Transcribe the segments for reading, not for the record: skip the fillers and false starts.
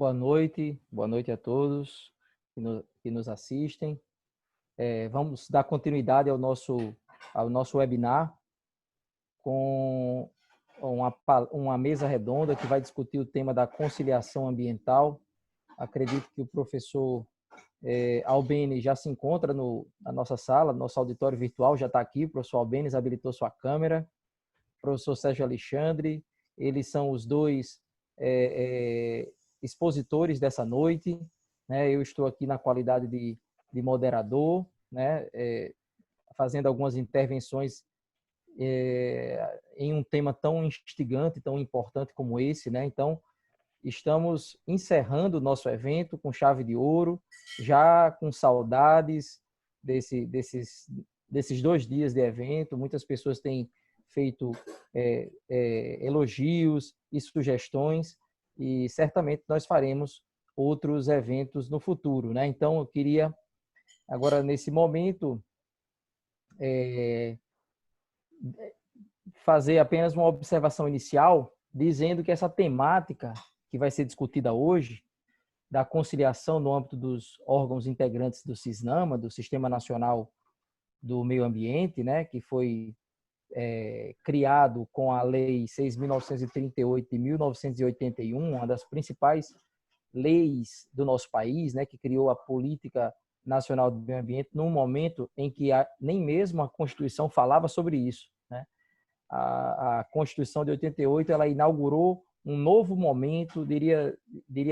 Boa noite a todos que nos assistem. Vamos dar continuidade ao nosso webinar com uma mesa redonda que vai discutir o tema da conciliação ambiental. Acredito que o professor Albeni já se encontra na nossa sala, nosso auditório virtual já está aqui. O professor Albeni habilitou sua câmera. O professor Sérgio Alexandre, eles são os dois expositores dessa noite, né? Eu estou aqui na qualidade de moderador, né? Fazendo algumas intervenções em um tema tão instigante, tão importante como esse, né? Então, estamos encerrando o nosso evento com chave de ouro, já com saudades desses 2 dias de evento. Muitas pessoas têm feito elogios e sugestões, e certamente nós faremos outros eventos no futuro, né? Então, eu queria, agora, nesse momento, fazer apenas uma observação inicial, dizendo que essa temática que vai ser discutida hoje, da conciliação no âmbito dos órgãos integrantes do CISNAMA, do Sistema Nacional do Meio Ambiente, né, que foi criado com a Lei 6.938 de 1981, uma das principais leis do nosso país, né, que criou a Política Nacional do Meio Ambiente, num momento em que nem mesmo a Constituição falava sobre isso, né? A Constituição de 88, ela inaugurou um novo momento, diria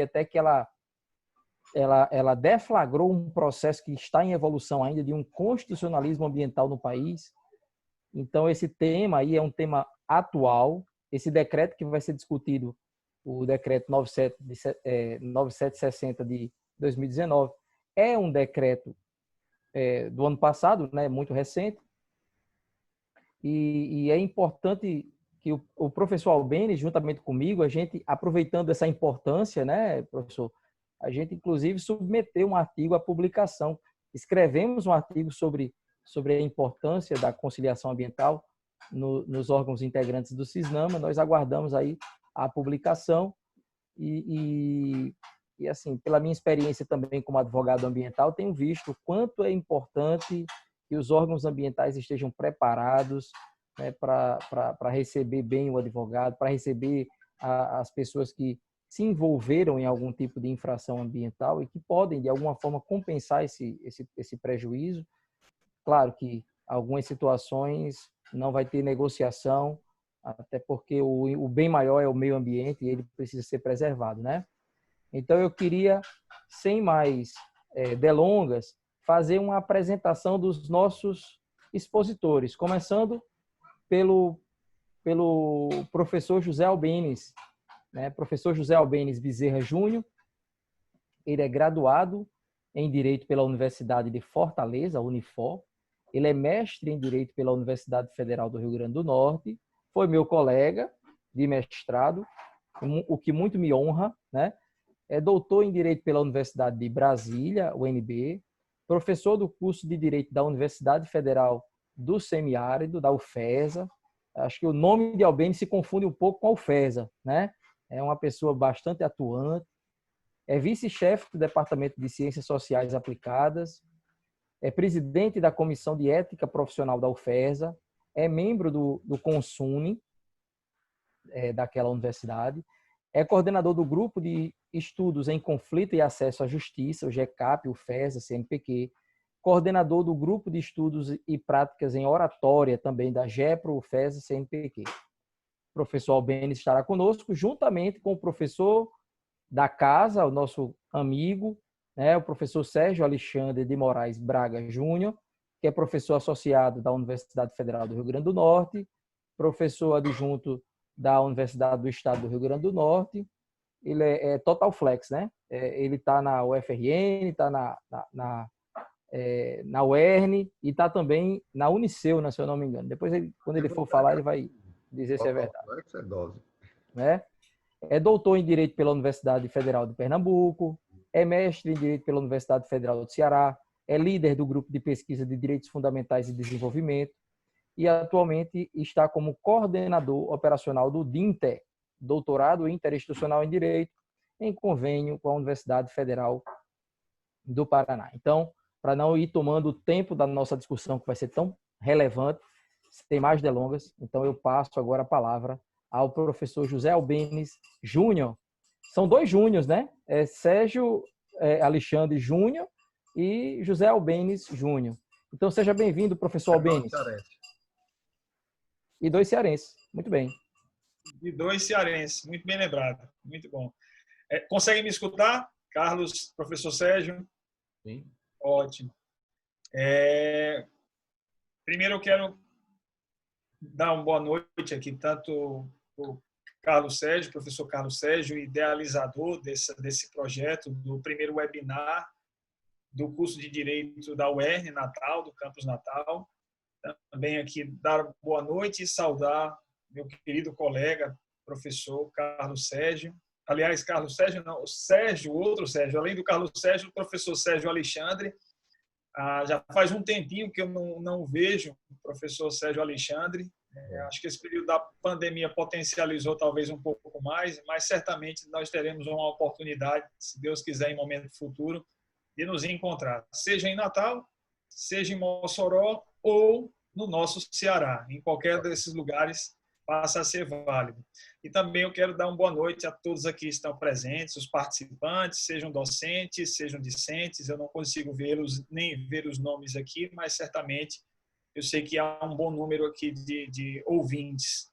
até que ela deflagrou um processo que está em evolução ainda, de um constitucionalismo ambiental no país. Então, esse tema aí é um tema atual. Esse decreto que vai ser discutido, o decreto 9760 de 2019, é um decreto do ano passado, né, muito recente. E é importante que o professor Albeni, juntamente comigo, a gente, aproveitando essa importância, né, professor, a gente, inclusive, submeteu um artigo à publicação. Escrevemos um artigo sobre a importância da conciliação ambiental nos órgãos integrantes do CISNAMA. Nós aguardamos aí a publicação e assim, pela minha experiência também como advogado ambiental, tenho visto o quanto é importante que os órgãos ambientais estejam preparados, né, para receber bem o advogado, para receber as pessoas que se envolveram em algum tipo de infração ambiental e que podem, de alguma forma, compensar esse prejuízo. Claro que algumas situações não vai ter negociação, até porque o bem maior é o meio ambiente e ele precisa ser preservado, né? Então, eu queria, sem mais delongas, fazer uma apresentação dos nossos expositores, começando pelo professor José Albenes, né? Professor José Albenes Bezerra Júnior. Ele é graduado em Direito pela Universidade de Fortaleza, Unifor. Ele é mestre em Direito pela Universidade Federal do Rio Grande do Norte. Foi meu colega de mestrado, o que muito me honra, né? É doutor em Direito pela Universidade de Brasília, UNB, professor do curso de Direito da Universidade Federal do Semiárido, da UFESA. Acho que o nome de Albeni se confunde um pouco com a UFESA, né? É uma pessoa bastante atuante. É vice-chefe do Departamento de Ciências Sociais Aplicadas, é presidente da Comissão de Ética Profissional da UFESA, é membro do CONSUNE, daquela universidade, é coordenador do Grupo de Estudos em Conflito e Acesso à Justiça, o GECAP, UFESA, CNPq, coordenador do Grupo de Estudos e Práticas em Oratória, também da GEPRO, UFESA, CNPq. O professor Albeni estará conosco, juntamente com o professor da casa, o nosso amigo, né, o professor Sérgio Alexandre de Moraes Braga Júnior, que é professor associado da Universidade Federal do Rio Grande do Norte, professor adjunto da Universidade do Estado do Rio Grande do Norte. Ele é total flex, né? Ele está na UFRN, está na UERN e está também na Uniceu, né, se eu não me engano. Depois, quando ele for falar, ele vai dizer se é verdade. Flex é dose. Né? É doutor em Direito pela Universidade Federal de Pernambuco, é mestre em Direito pela Universidade Federal do Ceará, é líder do Grupo de Pesquisa de Direitos Fundamentais e Desenvolvimento e atualmente está como coordenador operacional do DINTE, Doutorado Interinstitucional em Direito, em convênio com a Universidade Federal do Paraná. Então, para não ir tomando o tempo da nossa discussão, que vai ser tão relevante, sem mais delongas, então eu passo agora a palavra ao professor José Albêniz Júnior. São 2 Júniors, né? Sérgio Alexandre Júnior e José Albêniz Júnior. Então, seja bem-vindo, professor Albêniz. E 2 cearenses. Muito bem. E 2 cearenses. Muito bem lembrado. Muito bom. Consegue me escutar, Carlos, professor Sérgio? Sim. Ótimo. Primeiro eu quero dar uma boa noite aqui, tanto o Carlos Sérgio, professor Carlos Sérgio, idealizador desse projeto, do primeiro webinar do curso de Direito da UERN Natal, do campus Natal. Também aqui dar boa noite e saudar meu querido colega, professor Carlos Sérgio. Aliás, Carlos Sérgio não, o Sérgio, outro Sérgio, além do Carlos Sérgio, o professor Sérgio Alexandre. Já faz um tempinho que eu não vejo o professor Sérgio Alexandre. Acho que esse período da pandemia potencializou talvez um pouco mais, mas certamente nós teremos uma oportunidade, se Deus quiser, em momento futuro, de nos encontrar, seja em Natal, seja em Mossoró ou no nosso Ceará. Em qualquer desses lugares passa a ser válido. E também eu quero dar uma boa noite a todos aqui que estão presentes, os participantes, sejam docentes, sejam discentes. Eu não consigo vê-los, nem ver os nomes aqui, mas certamente eu sei que há um bom número aqui de ouvintes.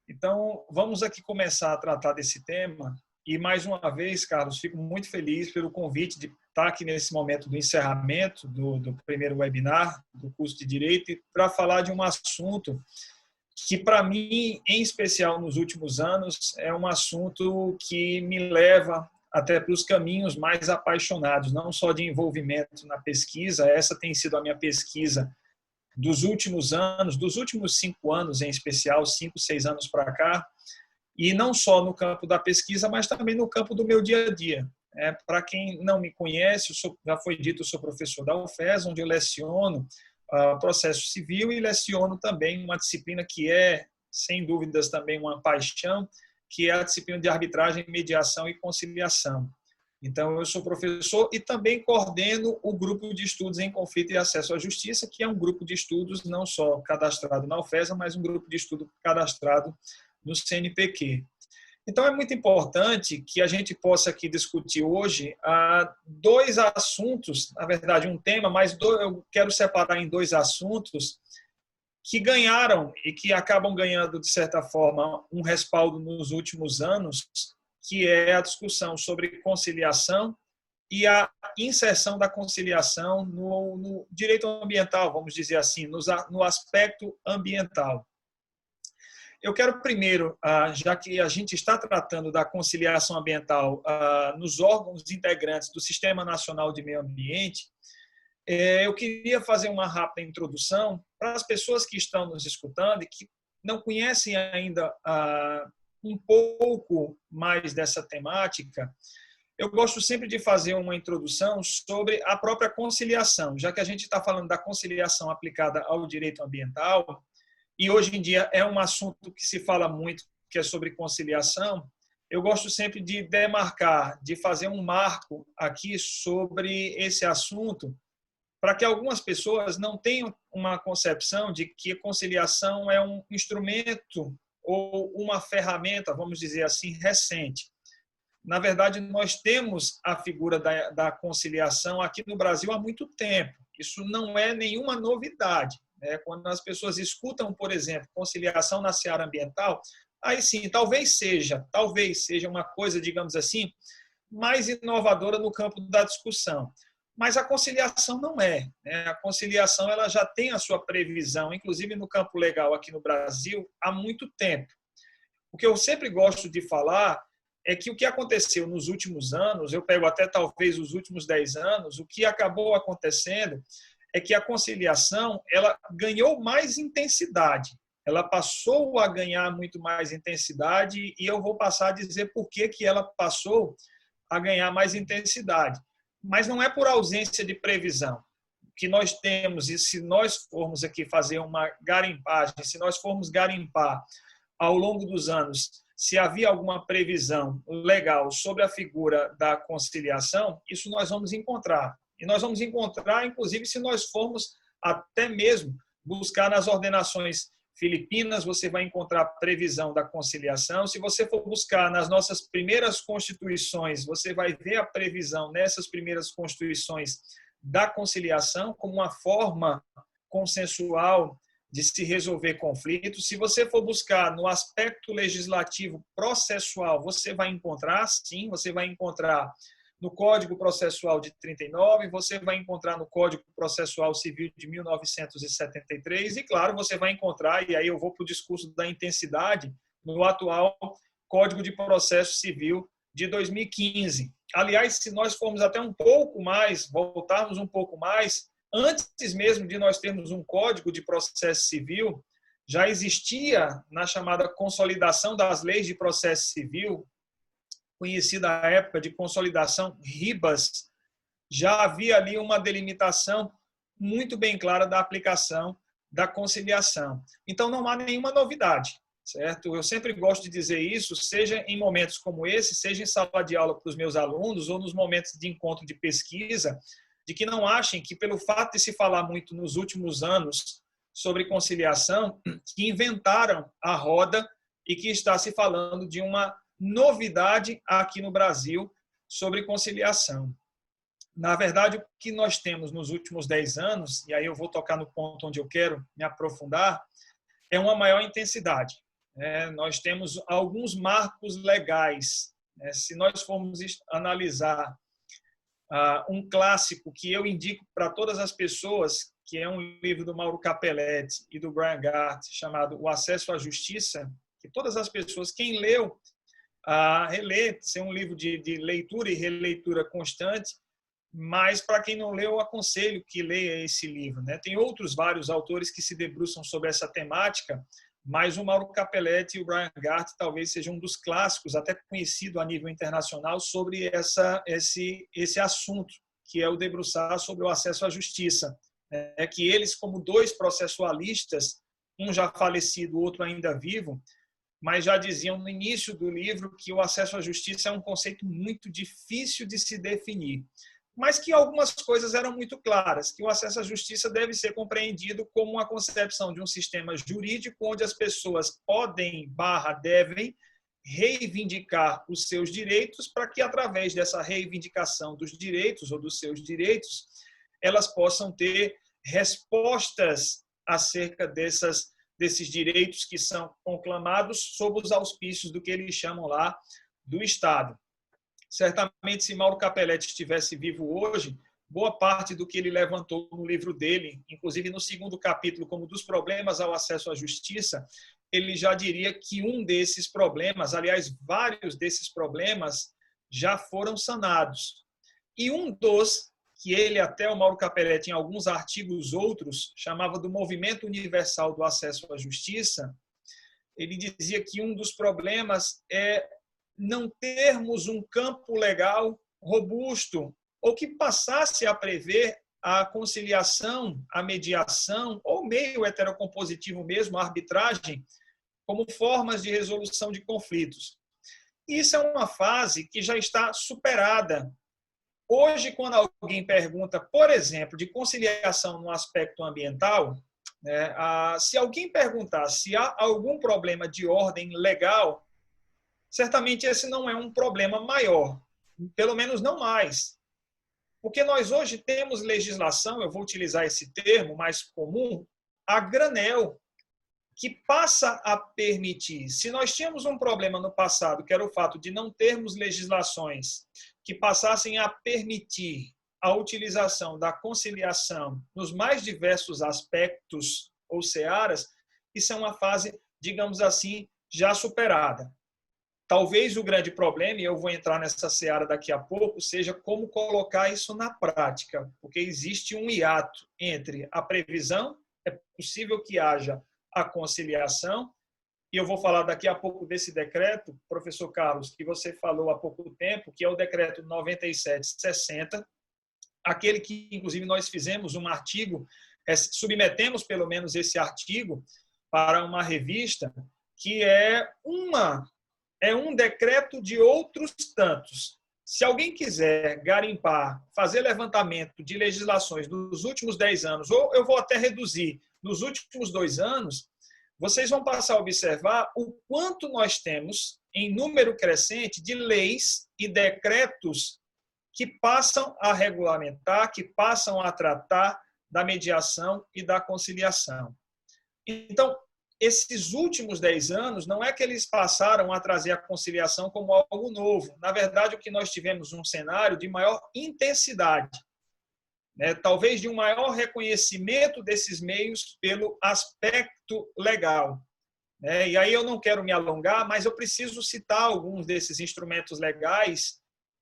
Então, vamos aqui começar a tratar desse tema. E, mais uma vez, Carlos, fico muito feliz pelo convite de estar aqui nesse momento do encerramento do primeiro webinar do curso de Direito para falar de um assunto que, para mim, em especial nos últimos anos, é um assunto que me leva até para os caminhos mais apaixonados, não só de envolvimento na pesquisa. Essa tem sido a minha pesquisa dos últimos anos, dos últimos 5 anos em especial, 5, 6 anos para cá, e não só no campo da pesquisa, mas também no campo do meu dia a dia. Para quem não me conhece, já foi dito, eu sou professor da UFES, onde eu leciono processo civil e leciono também uma disciplina que é, sem dúvidas, também uma paixão, que é a disciplina de arbitragem, mediação e conciliação. Então, eu sou professor e também coordeno o grupo de estudos em conflito e acesso à justiça, que é um grupo de estudos não só cadastrado na UFES, mas um grupo de estudo cadastrado no CNPq. Então, é muito importante que a gente possa aqui discutir hoje 2 assuntos, na verdade, um tema, mas eu quero separar em 2 assuntos que ganharam e que acabam ganhando, de certa forma, um respaldo nos últimos anos, que é a discussão sobre conciliação e a inserção da conciliação no direito ambiental, vamos dizer assim, no aspecto ambiental. Eu quero primeiro, já que a gente está tratando da conciliação ambiental nos órgãos integrantes do Sistema Nacional de Meio Ambiente, eu queria fazer uma rápida introdução para as pessoas que estão nos escutando e que não conhecem ainda um pouco mais dessa temática. Eu gosto sempre de fazer uma introdução sobre a própria conciliação, já que a gente está falando da conciliação aplicada ao direito ambiental, e hoje em dia é um assunto que se fala muito, que é sobre conciliação. Eu gosto sempre de demarcar, de fazer um marco aqui sobre esse assunto, para que algumas pessoas não tenham uma concepção de que a conciliação é um instrumento ou uma ferramenta, vamos dizer assim, recente. Na verdade, nós temos a figura da conciliação aqui no Brasil há muito tempo. Isso não é nenhuma novidade. Quando as pessoas escutam, por exemplo, conciliação na seara ambiental, aí sim, talvez seja uma coisa, digamos assim, mais inovadora no campo da discussão. Mas a conciliação não é. A conciliação ela já tem a sua previsão, inclusive no campo legal aqui no Brasil, há muito tempo. O que eu sempre gosto de falar é que o que aconteceu nos últimos anos, eu pego até talvez os últimos 10 anos, o que acabou acontecendo é que a conciliação ela ganhou mais intensidade. Ela passou a ganhar muito mais intensidade e eu vou passar a dizer por que ela passou a ganhar mais intensidade. Mas não é por ausência de previsão. O que nós temos, e se nós formos aqui fazer uma garimpagem, se nós formos garimpar ao longo dos anos se havia alguma previsão legal sobre a figura da conciliação, isso nós vamos encontrar. E nós vamos encontrar, inclusive, se nós formos até mesmo buscar nas ordenações filipinas, você vai encontrar previsão da conciliação. Se você for buscar nas nossas primeiras constituições, você vai ver a previsão nessas primeiras constituições da conciliação como uma forma consensual de se resolver conflitos. Se você for buscar no aspecto legislativo processual, você vai encontrar, sim, você vai encontrar no Código Processual de 39, você vai encontrar no Código Processual Civil de 1973 e, claro, você vai encontrar, e aí eu vou para o discurso da intensidade, no atual Código de Processo Civil de 2015. Aliás, se nós formos até um pouco mais, voltarmos um pouco mais, antes mesmo de nós termos um Código de Processo Civil, já existia na chamada Consolidação das Leis de Processo Civil, conhecida à época de Consolidação Ribas, já havia ali uma delimitação muito bem clara da aplicação da conciliação. Então, não há nenhuma novidade, certo? Eu sempre gosto de dizer isso, seja em momentos como esse, seja em sala de aula para os meus alunos ou nos momentos de encontro de pesquisa, de que não achem que, pelo fato de se falar muito nos últimos anos sobre conciliação, que inventaram a roda e que está se falando de uma novidade aqui no Brasil sobre conciliação. Na verdade, o que nós temos nos últimos 10 anos, e aí eu vou tocar no ponto onde eu quero me aprofundar, é uma maior intensidade. Nós temos alguns marcos legais. Se nós formos analisar um clássico que eu indico para todas as pessoas, que é um livro do Mauro Capelletti e do Brian Gart, chamado O Acesso à Justiça, que todas as pessoas, quem leu, relê, ser um livro de leitura e releitura constante, mas para quem não leu, eu aconselho que leia esse livro. Tem outros vários autores que se debruçam sobre essa temática, mas o Mauro Capelletti e o Brian Gart talvez seja um dos clássicos, até conhecido a nível internacional, sobre esse assunto, que é o debruçar sobre o acesso à justiça. Que eles, como dois processualistas, um já falecido, o outro ainda vivo, mas já diziam no início do livro que o acesso à justiça é um conceito muito difícil de se definir, mas que algumas coisas eram muito claras, que o acesso à justiça deve ser compreendido como uma concepção de um sistema jurídico onde as pessoas podem, devem, reivindicar os seus direitos para que, através dessa reivindicação dos direitos ou dos seus direitos, elas possam ter respostas acerca desses direitos que são conclamados sob os auspícios do que eles chamam lá do Estado. Certamente, se Mauro Capelletti estivesse vivo hoje, boa parte do que ele levantou no livro dele, inclusive no segundo capítulo, como dos problemas ao acesso à justiça, ele já diria que um desses problemas, aliás, vários desses problemas, já foram sanados. E um dos que ele, até o Mauro Capelletti, em alguns artigos outros, chamava do Movimento Universal do Acesso à Justiça, ele dizia que um dos problemas é não termos um campo legal robusto ou que passasse a prever a conciliação, a mediação ou meio heterocompositivo mesmo, a arbitragem, como formas de resolução de conflitos. Isso é uma fase que já está superada. Hoje, quando alguém pergunta, por exemplo, de conciliação no aspecto ambiental, se alguém perguntar se há algum problema de ordem legal, certamente esse não é um problema maior, pelo menos não mais. Porque nós hoje temos legislação, eu vou utilizar esse termo mais comum, a granel, que passa a permitir. Se nós tínhamos um problema no passado, que era o fato de não termos legislações que passassem a permitir a utilização da conciliação nos mais diversos aspectos ou searas, isso é uma fase, digamos assim, já superada. Talvez o grande problema, e eu vou entrar nessa seara daqui a pouco, seja como colocar isso na prática, porque existe um hiato entre a previsão, é possível que haja a conciliação, e eu vou falar daqui a pouco desse decreto, professor Carlos, que você falou há pouco tempo, que é o decreto 9760, aquele que, inclusive, nós fizemos um artigo, submetemos pelo menos esse artigo para uma revista, que é uma é um decreto de outros tantos. Se alguém quiser garimpar, fazer levantamento de legislações dos últimos 10 anos, ou eu vou até reduzir, nos últimos 2 anos, vocês vão passar a observar o quanto nós temos, em número crescente, de leis e decretos que passam a regulamentar, que passam a tratar da mediação e da conciliação. Então, esses últimos 10 anos, não é que eles passaram a trazer a conciliação como algo novo. Na verdade, o que nós tivemos um cenário de maior intensidade, né? Talvez de um maior reconhecimento desses meios pelo aspecto legal, né? E aí eu não quero me alongar, mas eu preciso citar alguns desses instrumentos legais.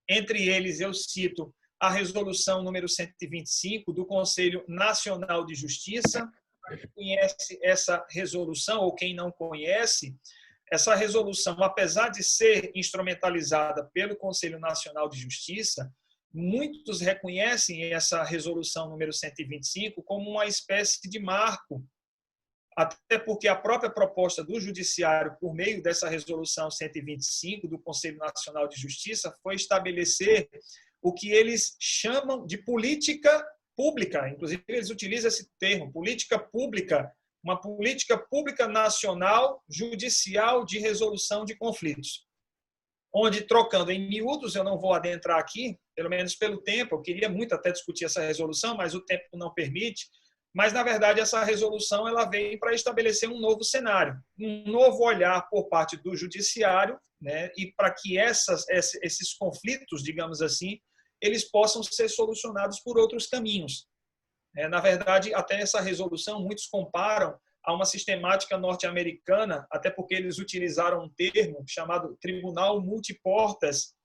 Entre eles, eu cito a resolução número 125 do Conselho Nacional de Justiça. Quem conhece essa resolução, ou quem não conhece, essa resolução, apesar de ser instrumentalizada pelo Conselho Nacional de Justiça, muitos reconhecem essa resolução número 125 como uma espécie de marco, até porque a própria proposta do Judiciário, por meio dessa resolução 125 do Conselho Nacional de Justiça, foi estabelecer o que eles chamam de política pública. Inclusive, eles utilizam esse termo, política pública, uma política pública nacional judicial de resolução de conflitos. Onde, trocando em miúdos, eu não vou adentrar aqui, pelo menos pelo tempo, eu queria muito até discutir essa resolução, mas o tempo não permite. Mas, na verdade, essa resolução ela veio para estabelecer um novo cenário, um novo olhar por parte do judiciário, né, e para que esses conflitos, digamos assim, eles possam ser solucionados por outros caminhos. Na verdade, até essa resolução, muitos comparam a uma sistemática norte-americana, até porque eles utilizaram um termo chamado Tribunal Multiportas,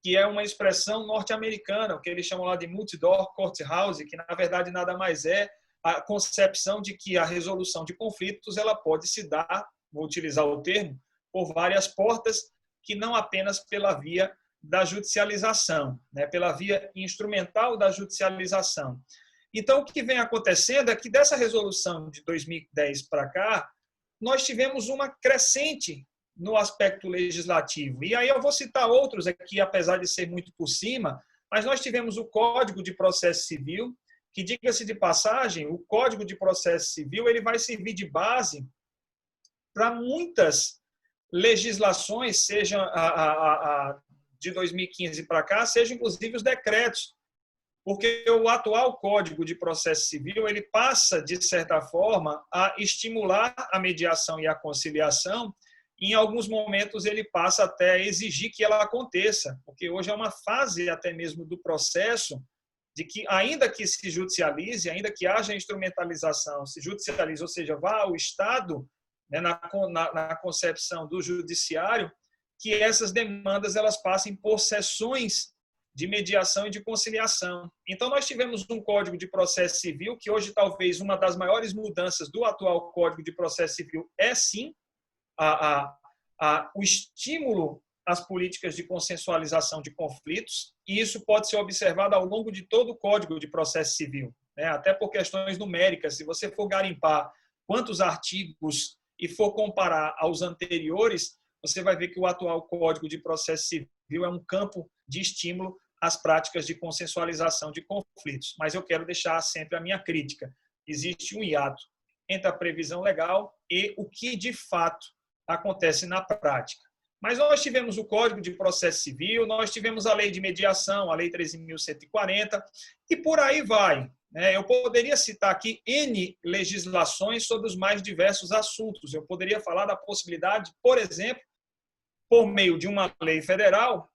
que é uma expressão norte-americana, o que eles chamam lá de Multi-Door Courthouse, que na verdade nada mais é a concepção de que a resolução de conflitos ela pode se dar, vou utilizar o termo, por várias portas, que não apenas pela via da judicialização, né, pela via instrumental da judicialização. Então, o que vem acontecendo é que dessa resolução de 2010 para cá, nós tivemos uma crescente no aspecto legislativo. E aí eu vou citar outros aqui, apesar de ser muito por cima, mas nós tivemos o Código de Processo Civil, que, diga-se de passagem, o Código de Processo Civil ele vai servir de base para muitas legislações, seja de 2015 para cá, seja inclusive os decretos, porque o atual Código de Processo Civil ele passa, de certa forma, a estimular a mediação e a conciliação. Em alguns momentos, ele passa até a exigir que ela aconteça, porque hoje é uma fase até mesmo do processo de que, ainda que se judicialize, ainda que haja instrumentalização, se judicialize, ou seja, vá ao Estado, né, na concepção do judiciário, que essas demandas elas passem por sessões de mediação e de conciliação. Então, nós tivemos um Código de Processo Civil, que hoje talvez uma das maiores mudanças do atual Código de Processo Civil é, sim, o estímulo às políticas de consensualização de conflitos, e isso pode ser observado ao longo de todo o Código de Processo Civil, né? Até por questões numéricas. Se você for garimpar quantos artigos e for comparar aos anteriores, você vai ver que o atual Código de Processo Civil é um campo de estímulo às práticas de consensualização de conflitos. Mas eu quero deixar sempre a minha crítica. Existe um hiato entre a previsão legal e o que, de fato, acontece na prática. Mas nós tivemos o Código de Processo Civil, nós tivemos a Lei de Mediação, a Lei 13.140, e por aí vai. Eu poderia citar aqui N legislações sobre os mais diversos assuntos. Eu poderia falar da possibilidade, por exemplo, por meio de uma lei federal,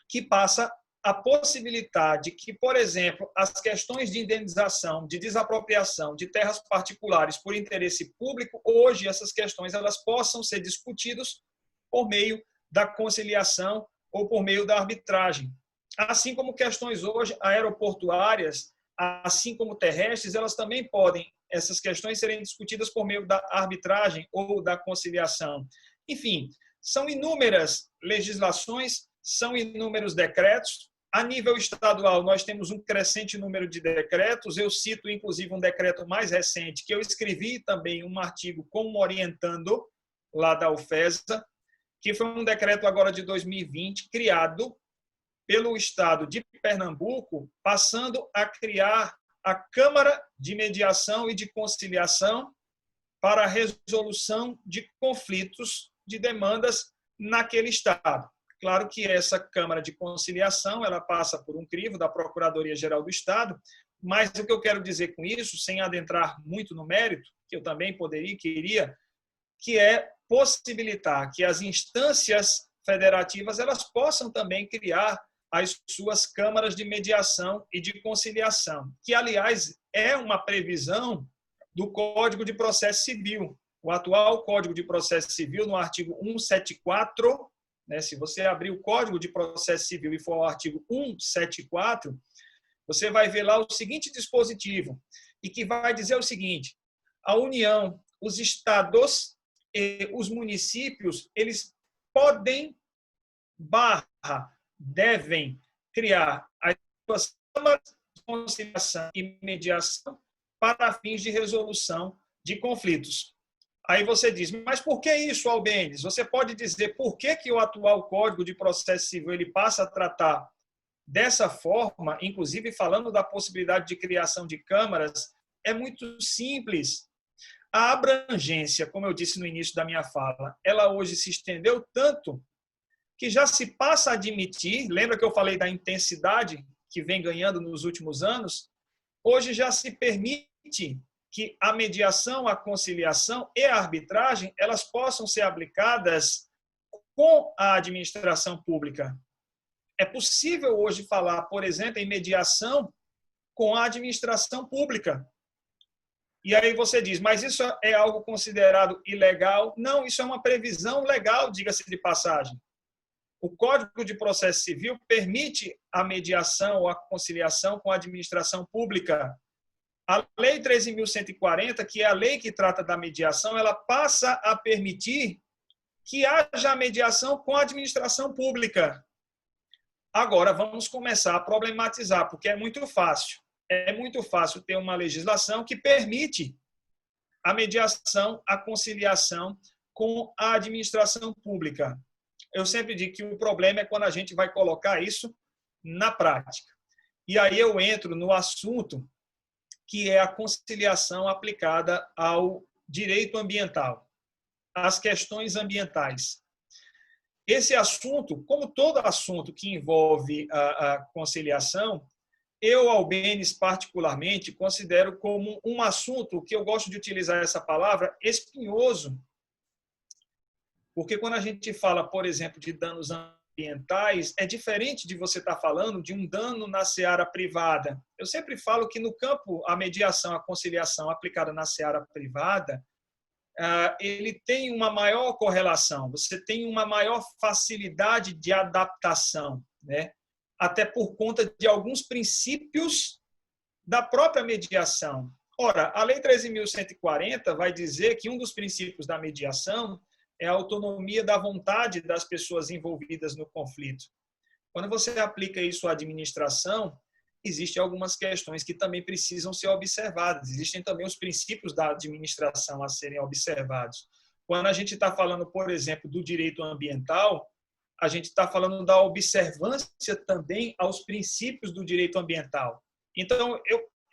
que passa a possibilidade que, por exemplo, as questões de indenização, de desapropriação de terras particulares por interesse público, hoje essas questões elas possam ser discutidas por meio da conciliação ou por meio da arbitragem. Assim como questões hoje aeroportuárias, assim como terrestres, elas também podem, essas questões serem discutidas por meio da arbitragem ou da conciliação. Enfim, são inúmeras legislações, são inúmeros decretos. A nível estadual, nós temos um crescente número de decretos. Eu cito, inclusive, um decreto mais recente, que eu escrevi também um artigo como orientando lá da UFESA, que foi um decreto agora de 2020, criado pelo Estado de Pernambuco, passando a criar a Câmara de Mediação e de Conciliação para a resolução de conflitos, de demandas naquele Estado. Claro que essa Câmara de Conciliação ela passa por um crivo da Procuradoria-Geral do Estado, mas o que eu quero dizer com isso, sem adentrar muito no mérito, que eu também poderia e queria, que é possibilitar que as instâncias federativas elas possam também criar as suas câmaras de mediação e de conciliação, que, aliás, é uma previsão do Código de Processo Civil. O atual Código de Processo Civil, no artigo 174, né, se você abrir o Código de Processo Civil e for ao artigo 174, você vai ver lá o seguinte dispositivo, e que vai dizer o seguinte: a União, os estados e os municípios, eles podem devem criar as suas câmaras de conciliação e mediação para fins de resolução de conflitos. Aí você diz, mas por que isso, Albêniz? Você pode dizer por que o atual Código de Processo Civil ele passa a tratar dessa forma, inclusive falando da possibilidade de criação de câmaras? É muito simples. A abrangência, como eu disse no início da minha fala, ela hoje se estendeu tanto que já se passa a admitir, lembra que eu falei da intensidade que vem ganhando nos últimos anos? Hoje já se permite que a mediação, a conciliação e a arbitragem elas possam ser aplicadas com a administração pública. É possível hoje falar, por exemplo, em mediação com a administração pública. E aí você diz, mas isso é algo considerado ilegal? Não, isso é uma previsão legal, diga-se de passagem. O Código de Processo Civil permite a mediação ou a conciliação com a administração pública. A Lei 13.140, que é a lei que trata da mediação, ela passa a permitir que haja mediação com a administração pública. Agora, vamos começar a problematizar, porque é muito fácil. É muito fácil ter uma legislação que permite a mediação, a conciliação com a administração pública. Eu sempre digo que o problema é quando a gente vai colocar isso na prática. E aí eu entro no assunto que é a conciliação aplicada ao direito ambiental, às questões ambientais. Esse assunto, como todo assunto que envolve a conciliação, eu, Albêniz, particularmente, considero como um assunto que eu gosto de utilizar essa palavra, espinhoso. Porque quando a gente fala, por exemplo, de danos ambientais, é diferente de você estar falando de um dano na seara privada. Eu sempre falo que no campo, a mediação, a conciliação aplicada na seara privada, ele tem uma maior correlação, você tem uma maior facilidade de adaptação, né? Até por conta de alguns princípios da própria mediação. Ora, a Lei 13.140 vai dizer que um dos princípios da mediação é a autonomia da vontade das pessoas envolvidas no conflito. Quando você aplica isso à administração, existem algumas questões que também precisam ser observadas. Existem também os princípios da administração a serem observados. Quando a gente está falando, por exemplo, do direito ambiental, a gente está falando da observância também aos princípios do direito ambiental. Então,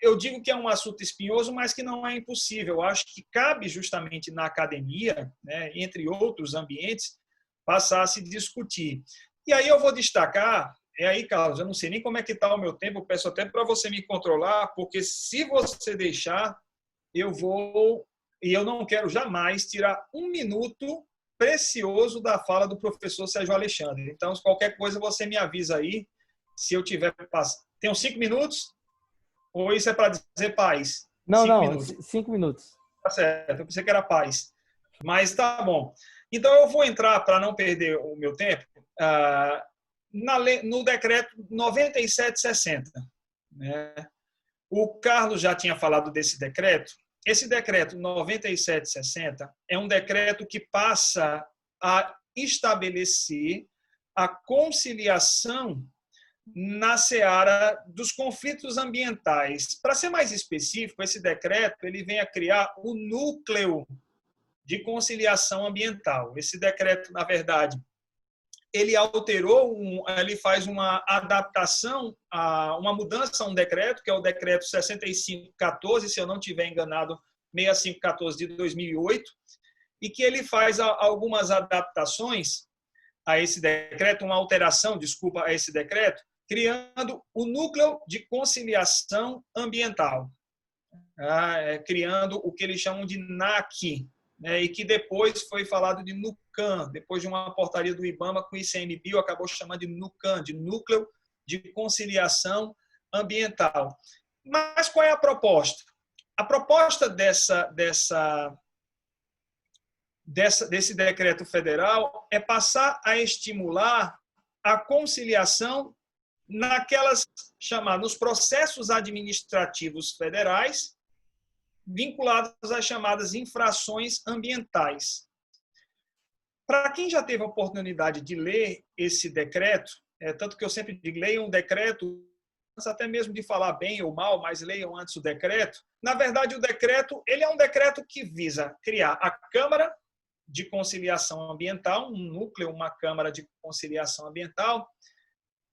eu digo que é um assunto espinhoso, mas que não é impossível. Eu acho que cabe justamente na academia, né, entre outros ambientes, passar a se discutir. E aí eu vou destacar, aí, Carlos, eu não sei nem como é que está o meu tempo, eu peço até para você me controlar, porque se você deixar, eu vou, e eu não quero jamais tirar um minuto precioso da fala do professor Sérgio Alexandre. Então, qualquer coisa você me avisa aí, se eu tiver... Tenho 5 minutos? Ou isso é para dizer paz? Não, 5 minutos. 5 minutos. Tá certo, eu pensei que era paz. Mas tá bom. Então, eu vou entrar, para não perder o meu tempo, no decreto 9760. Né? O Carlos já tinha falado desse decreto. Esse decreto 9760 é um decreto que passa a estabelecer a conciliação na seara dos conflitos ambientais. Para ser mais específico, esse decreto ele vem a criar o núcleo de conciliação ambiental. Esse decreto, na verdade, ele alterou, ele faz uma adaptação, uma mudança a um decreto, que é o decreto 6514, se eu não estiver enganado, 6514 de 2008, e que ele faz algumas adaptações a esse decreto, uma alteração, desculpa, a esse decreto, criando o Núcleo de Conciliação Ambiental, criando o que eles chamam de NAC, né, e que depois foi falado de NUCAM, depois de uma portaria do IBAMA com o ICMBio, acabou chamando de NUCAM, de Núcleo de Conciliação Ambiental. Mas qual é a proposta? A proposta desse decreto federal é passar a estimular a conciliação nos processos administrativos federais vinculados às chamadas infrações ambientais. Para quem já teve a oportunidade de ler esse decreto, tanto que eu sempre digo, leiam um decreto, até mesmo de falar bem ou mal, mas leiam antes o decreto. Na verdade, o decreto ele é um decreto que visa criar a Câmara de Conciliação Ambiental, um núcleo, uma Câmara de Conciliação Ambiental,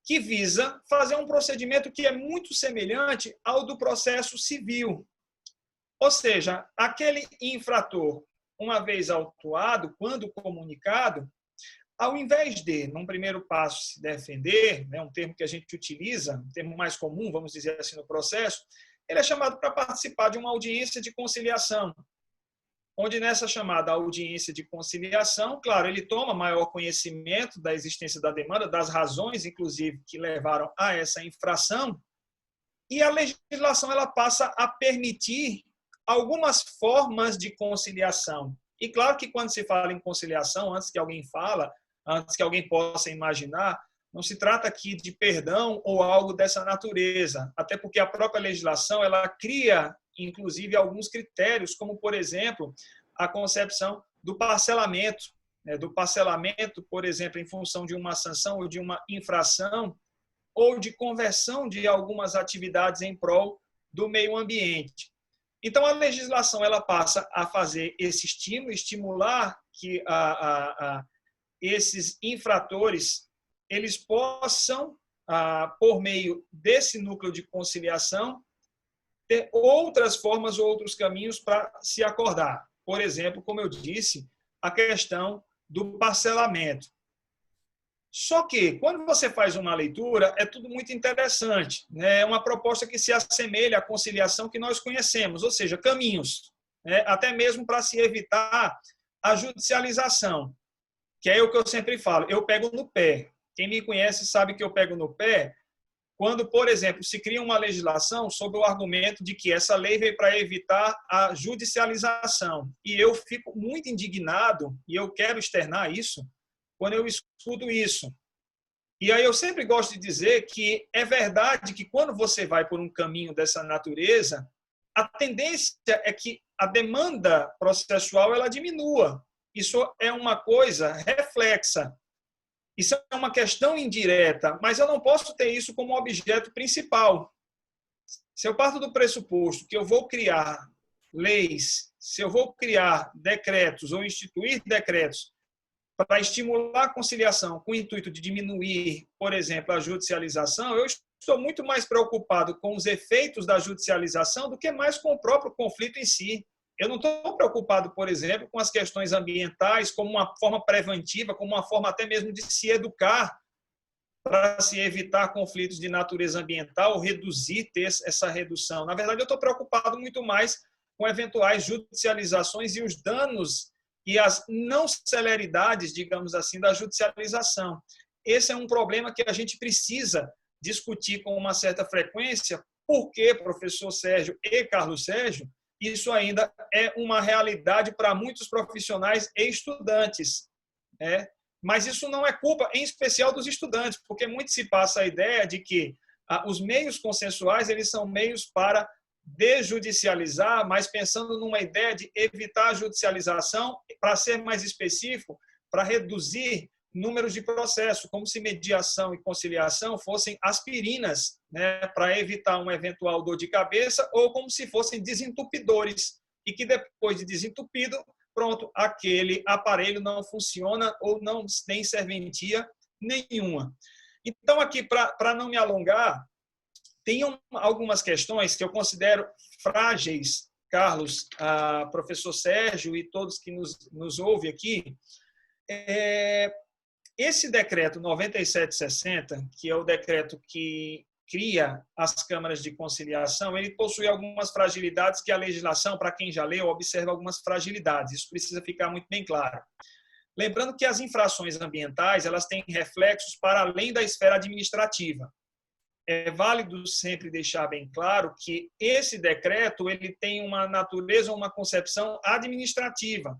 que visa fazer um procedimento que é muito semelhante ao do processo civil. Ou seja, aquele infrator, uma vez autuado, quando comunicado, ao invés de, num primeiro passo, se defender, né, um termo que a gente utiliza, um termo mais comum, vamos dizer assim, no processo, ele é chamado para participar de uma audiência de conciliação, onde nessa chamada audiência de conciliação, claro, ele toma maior conhecimento da existência da demanda, das razões, inclusive, que levaram a essa infração, e a legislação ela passa a permitir algumas formas de conciliação. E claro que quando se fala em conciliação, antes que alguém possa imaginar, não se trata aqui de perdão ou algo dessa natureza, até porque a própria legislação ela cria, inclusive, alguns critérios, como, por exemplo, a concepção do parcelamento, por exemplo, em função de uma sanção ou de uma infração, ou de conversão de algumas atividades em prol do meio ambiente. Então, a legislação ela passa a fazer esse estímulo, estimular que esses infratores eles possam, por meio desse núcleo de conciliação, ter outras formas, outros caminhos para se acordar. Por exemplo, como eu disse, a questão do parcelamento. Só que, quando você faz uma leitura, é tudo muito interessante. É uma proposta que se assemelha à conciliação que nós conhecemos, ou seja, caminhos, até mesmo para se evitar a judicialização, que é o que eu sempre falo, eu pego no pé. Quem me conhece sabe que eu pego no pé quando, por exemplo, se cria uma legislação sob o argumento de que essa lei veio para evitar a judicialização. E eu fico muito indignado, e eu quero externar isso, quando eu escuto isso. E aí eu sempre gosto de dizer que é verdade que quando você vai por um caminho dessa natureza, a tendência é que a demanda processual ela diminua. Isso é uma coisa reflexa. Isso é uma questão indireta, mas eu não posso ter isso como objeto principal. Se eu parto do pressuposto que eu vou criar leis, se eu vou criar decretos ou instituir decretos para estimular a conciliação com o intuito de diminuir, por exemplo, a judicialização, eu estou muito mais preocupado com os efeitos da judicialização do que mais com o próprio conflito em si. Eu não estou preocupado, por exemplo, com as questões ambientais como uma forma preventiva, como uma forma até mesmo de se educar para se evitar conflitos de natureza ambiental, reduzir, ter essa redução. Na verdade, eu estou preocupado muito mais com eventuais judicializações e os danos e as não celeridades, digamos assim, da judicialização. Esse é um problema que a gente precisa discutir com uma certa frequência, porque, professor Sérgio e Carlos Sérgio, isso ainda é uma realidade para muitos profissionais e estudantes. Mas isso não é culpa, em especial, dos estudantes, porque muito se passa a ideia de que os meios consensuais eles são meios para desjudicializar, mas pensando numa ideia de evitar a judicialização, para ser mais específico, para reduzir números de processo, como se mediação e conciliação fossem aspirinas, para evitar uma eventual dor de cabeça, ou como se fossem desentupidores, e que depois de desentupido, pronto, aquele aparelho não funciona ou não tem serventia nenhuma. Então, aqui, para não me alongar, tem algumas questões que eu considero frágeis, Carlos, professor Sérgio e todos que nos ouvem aqui. Esse decreto 9760, que é o decreto que cria as câmaras de conciliação, ele possui algumas fragilidades que a legislação, para quem já leu, observa algumas fragilidades. Isso precisa ficar muito bem claro. Lembrando que as infrações ambientais, elas têm reflexos para além da esfera administrativa. É válido sempre deixar bem claro que esse decreto ele tem uma natureza, uma concepção administrativa.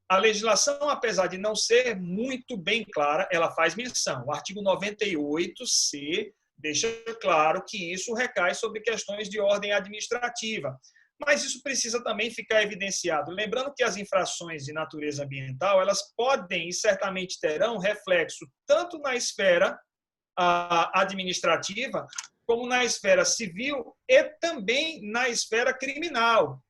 A legislação, apesar de não ser muito bem clara, ela faz menção. O artigo 98C deixa claro que isso recai sobre questões de ordem administrativa. Mas isso precisa também ficar evidenciado. Lembrando que as infrações de natureza ambiental, elas podem e certamente terão reflexo tanto na esfera administrativa, como na esfera civil e também na esfera criminal.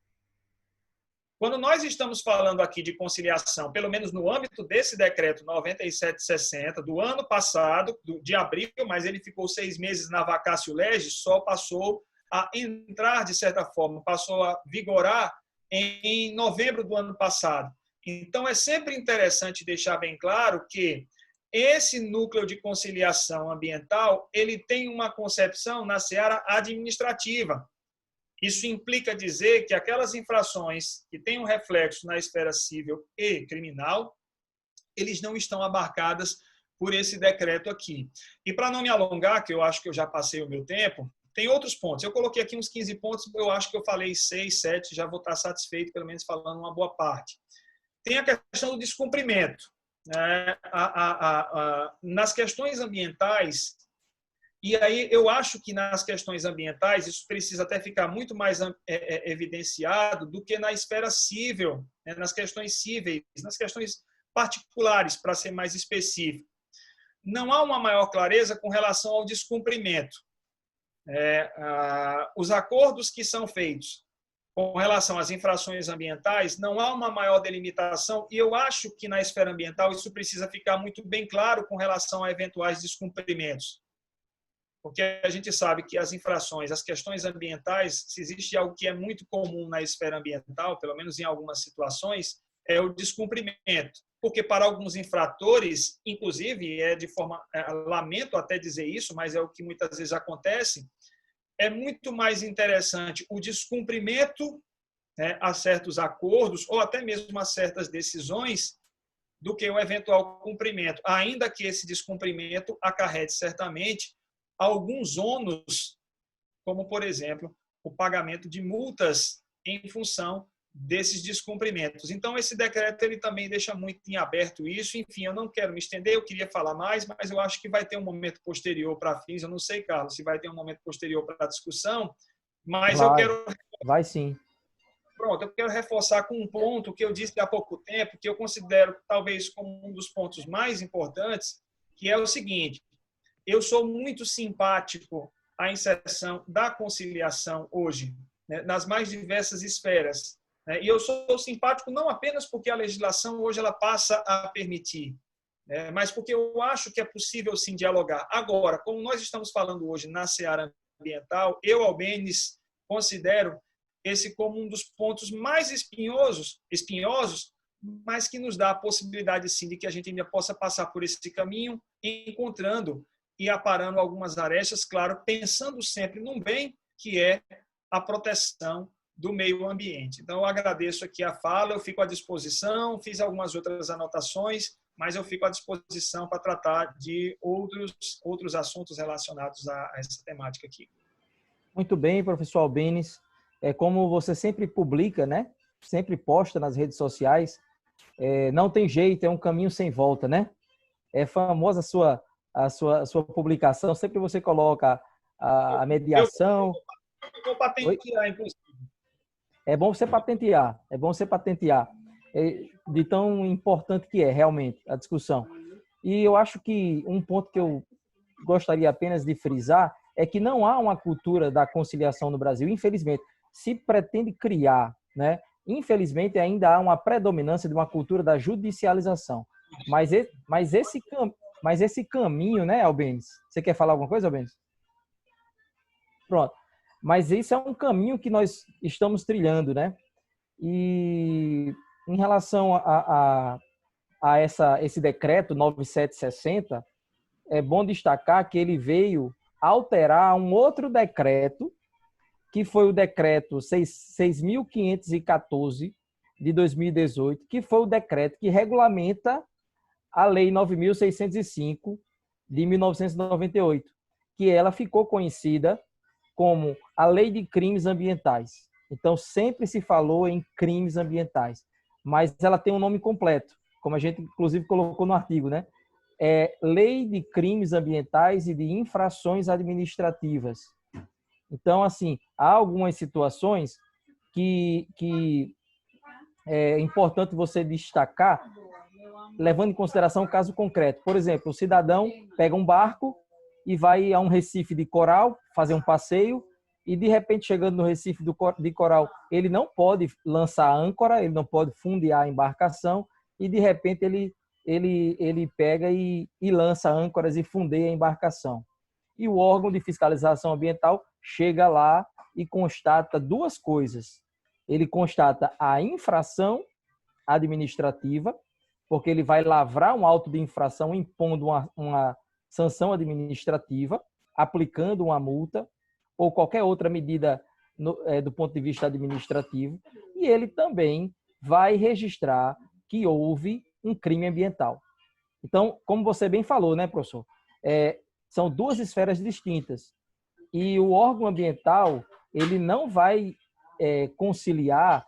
Quando nós estamos falando aqui de conciliação, pelo menos no âmbito desse decreto 9760, do ano passado, de abril, mas ele ficou 6 meses na vacatio legis, só passou a entrar, de certa forma, passou a vigorar em novembro do ano passado. Então, é sempre interessante deixar bem claro que esse núcleo de conciliação ambiental, ele tem uma concepção na seara administrativa. Isso implica dizer que aquelas infrações que têm um reflexo na esfera civil e criminal, eles não estão abarcadas por esse decreto aqui. E para não me alongar, que eu acho que eu já passei o meu tempo, tem outros pontos. Eu coloquei aqui uns 15 pontos, eu acho que eu falei 6, 7, já vou estar satisfeito, pelo menos falando uma boa parte. Tem a questão do descumprimento. Nas questões ambientais, e aí eu acho que nas questões ambientais isso precisa até ficar muito mais evidenciado do que na esfera civil, né, nas questões cíveis, nas questões particulares, para ser mais específico. Não há uma maior clareza com relação ao descumprimento. Os acordos que são feitos com relação às infrações ambientais, não há uma maior delimitação, e eu acho que na esfera ambiental isso precisa ficar muito bem claro com relação a eventuais descumprimentos. Porque a gente sabe que as infrações, as questões ambientais, se existe algo que é muito comum na esfera ambiental, pelo menos em algumas situações, é o descumprimento. Porque para alguns infratores, inclusive, lamento até dizer isso, mas é o que muitas vezes acontece, é muito mais interessante o descumprimento, né, a certos acordos ou até mesmo a certas decisões do que o eventual cumprimento, ainda que esse descumprimento acarrete certamente alguns ônus, como, por exemplo, o pagamento de multas em função desses descumprimentos. Então, esse decreto ele também deixa muito em aberto isso. Enfim, eu não quero me estender, eu queria falar mais, mas eu acho que vai ter um momento posterior para fins. Eu não sei, Carlos, se vai ter um momento posterior para a discussão, mas eu quero... Vai sim. Pronto, eu quero reforçar com um ponto que eu disse há pouco tempo, que eu considero talvez como um dos pontos mais importantes, que é o seguinte: eu sou muito simpático à inserção da conciliação hoje, né, nas mais diversas esferas. E eu sou simpático não apenas porque a legislação hoje ela passa a permitir, mas porque eu acho que é possível sim dialogar. Agora, como nós estamos falando hoje na seara ambiental, eu, Albêniz, considero esse como um dos pontos mais espinhosos, mas que nos dá a possibilidade sim de que a gente ainda possa passar por esse caminho, encontrando e aparando algumas arestas, claro, pensando sempre num bem que é a proteção do meio ambiente. Então, eu agradeço aqui a fala, eu fico à disposição, fiz algumas outras anotações, mas eu fico à disposição para tratar de outros assuntos relacionados a essa temática aqui. Muito bem, professor Albêniz. Como você sempre publica, né? Sempre posta nas redes sociais, não tem jeito, é um caminho sem volta, né? É famosa a sua publicação, sempre você coloca a mediação. Eu vou patentear, inclusive. É bom você patentear, de tão importante que é realmente a discussão. E eu acho que um ponto que eu gostaria apenas de frisar é que não há uma cultura da conciliação no Brasil. Infelizmente, se pretende criar, né, infelizmente, ainda há uma predominância de uma cultura da judicialização. Mas esse caminho, né, Albenis? Você quer falar alguma coisa, Albenis? Pronto. Mas isso é um caminho que nós estamos trilhando, né? E em relação a esse decreto 9760, é bom destacar que ele veio alterar um outro decreto, que foi o decreto 6.514 de 2018, que foi o decreto que regulamenta a Lei 9.605 de 1998, que ela ficou conhecida como a Lei de Crimes Ambientais. Então, sempre se falou em crimes ambientais, mas ela tem um nome completo, como a gente, inclusive, colocou no artigo, né? É Lei de Crimes Ambientais e de Infrações Administrativas. Então, assim, há algumas situações que é importante você destacar, levando em consideração o caso concreto. Por exemplo, o cidadão pega um barco e vai a um recife de coral fazer um passeio e, de repente, chegando no recife de coral, ele não pode lançar âncora, ele não pode fundear a embarcação e, de repente, ele pega e lança âncoras e fundeia a embarcação. E o órgão de fiscalização ambiental chega lá e constata duas coisas. Ele constata a infração administrativa, porque ele vai lavrar um auto de infração impondo uma sanção administrativa, aplicando uma multa ou qualquer outra medida do ponto de vista administrativo, e ele também vai registrar que houve um crime ambiental. Então, como você bem falou, né, professor? São duas esferas distintas. E o órgão ambiental, ele não vai conciliar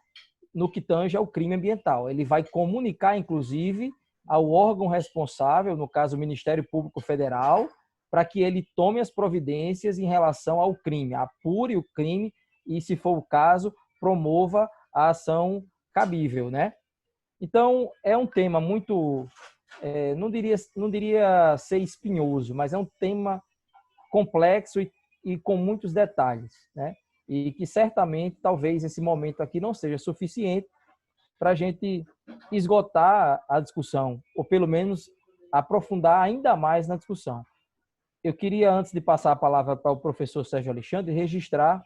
no que tange ao crime ambiental. Ele vai comunicar, inclusive, ao órgão responsável, no caso o Ministério Público Federal, para que ele tome as providências em relação ao crime, apure o crime e, se for o caso, promova a ação cabível, né? Então, é um tema muito, não diria ser espinhoso, mas é um tema complexo e com muitos detalhes, né? E que certamente, talvez, esse momento aqui não seja suficiente para a gente esgotar a discussão, ou pelo menos aprofundar ainda mais na discussão. Eu queria, antes de passar a palavra para o professor Sérgio Alexandre, registrar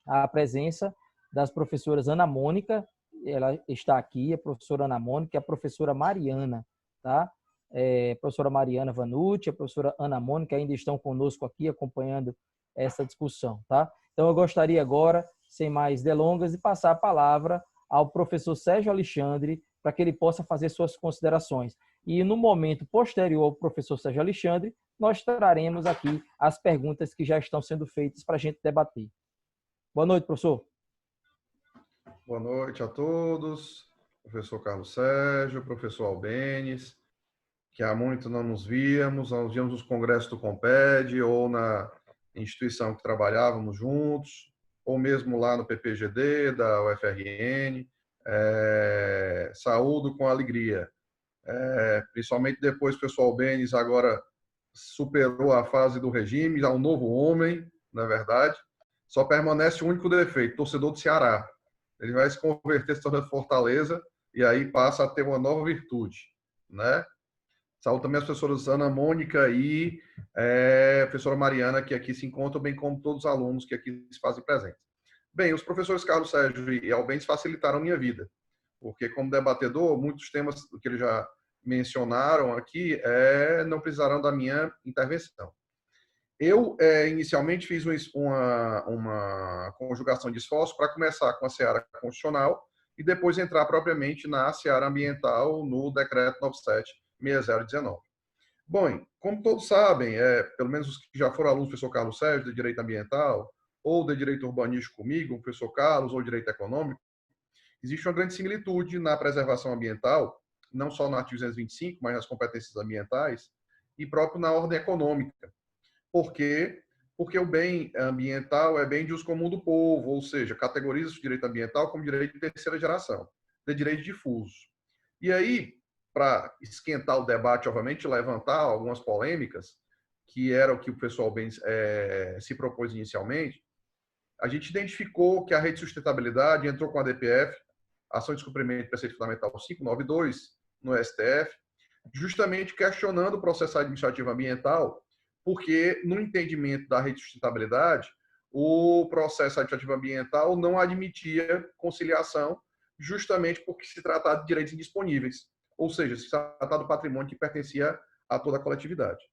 a presença das professoras Ana Mônica, ela está aqui, a professora Ana Mônica e a professora Mariana, tá? A professora Mariana Vanucci, a professora Ana Mônica ainda estão conosco aqui acompanhando essa discussão, tá? Então eu gostaria agora, sem mais delongas, de passar a palavra ao professor Sérgio Alexandre para que ele possa fazer suas considerações. E no momento posterior ao professor Sérgio Alexandre, nós traremos aqui as perguntas que já estão sendo feitas para a gente debater. Boa noite, professor. Boa noite a todos. Professor Carlos Sérgio, professor Albenis, que há muito não nos víamos nos congressos do Comped ou na instituição que trabalhávamos juntos, ou mesmo lá no PPGD, da UFRN. Saúdo com alegria. Principalmente depois que o pessoal Albenis agora superou a fase do regime, já um novo homem, na verdade. Só permanece o único defeito, torcedor do Ceará. Ele vai se converter, se tornar Fortaleza, e aí passa a ter uma nova virtude, né? Saúdo também as professoras Ana Mônica e a professora Mariana, que aqui se encontram, bem como todos os alunos que aqui se fazem presentes. Bem, os professores Carlos Sérgio e Albenis facilitaram a minha vida, porque como debatedor, muitos temas que eles já mencionaram aqui não precisarão da minha intervenção. Eu, inicialmente, fiz uma conjugação de esforços para começar com a seara constitucional e depois entrar propriamente na seara ambiental no decreto 976019. Bom, como todos sabem, pelo menos os que já foram alunos do professor Carlos Sérgio de Direito Ambiental ou de Direito Urbanístico comigo, o professor Carlos, ou Direito Econômico, existe uma grande similitude na preservação ambiental, não só no artigo 225, mas nas competências ambientais e próprio na ordem econômica. Por quê? Porque o bem ambiental é bem de uso comum do povo, ou seja, categoriza o direito ambiental como direito de terceira geração, de direito difuso. E aí, para esquentar o debate, obviamente, levantar algumas polêmicas, que era o que o pessoal bem se propôs inicialmente, a gente identificou que a Rede de Sustentabilidade entrou com a DPF ação de descumprimento de preceito fundamental 592 no STF, justamente questionando o processo administrativo ambiental, porque no entendimento da rede de sustentabilidade, o processo administrativo ambiental não admitia conciliação, justamente porque se tratava de direitos indisponíveis, ou seja, se tratava do patrimônio que pertencia a toda a coletividade.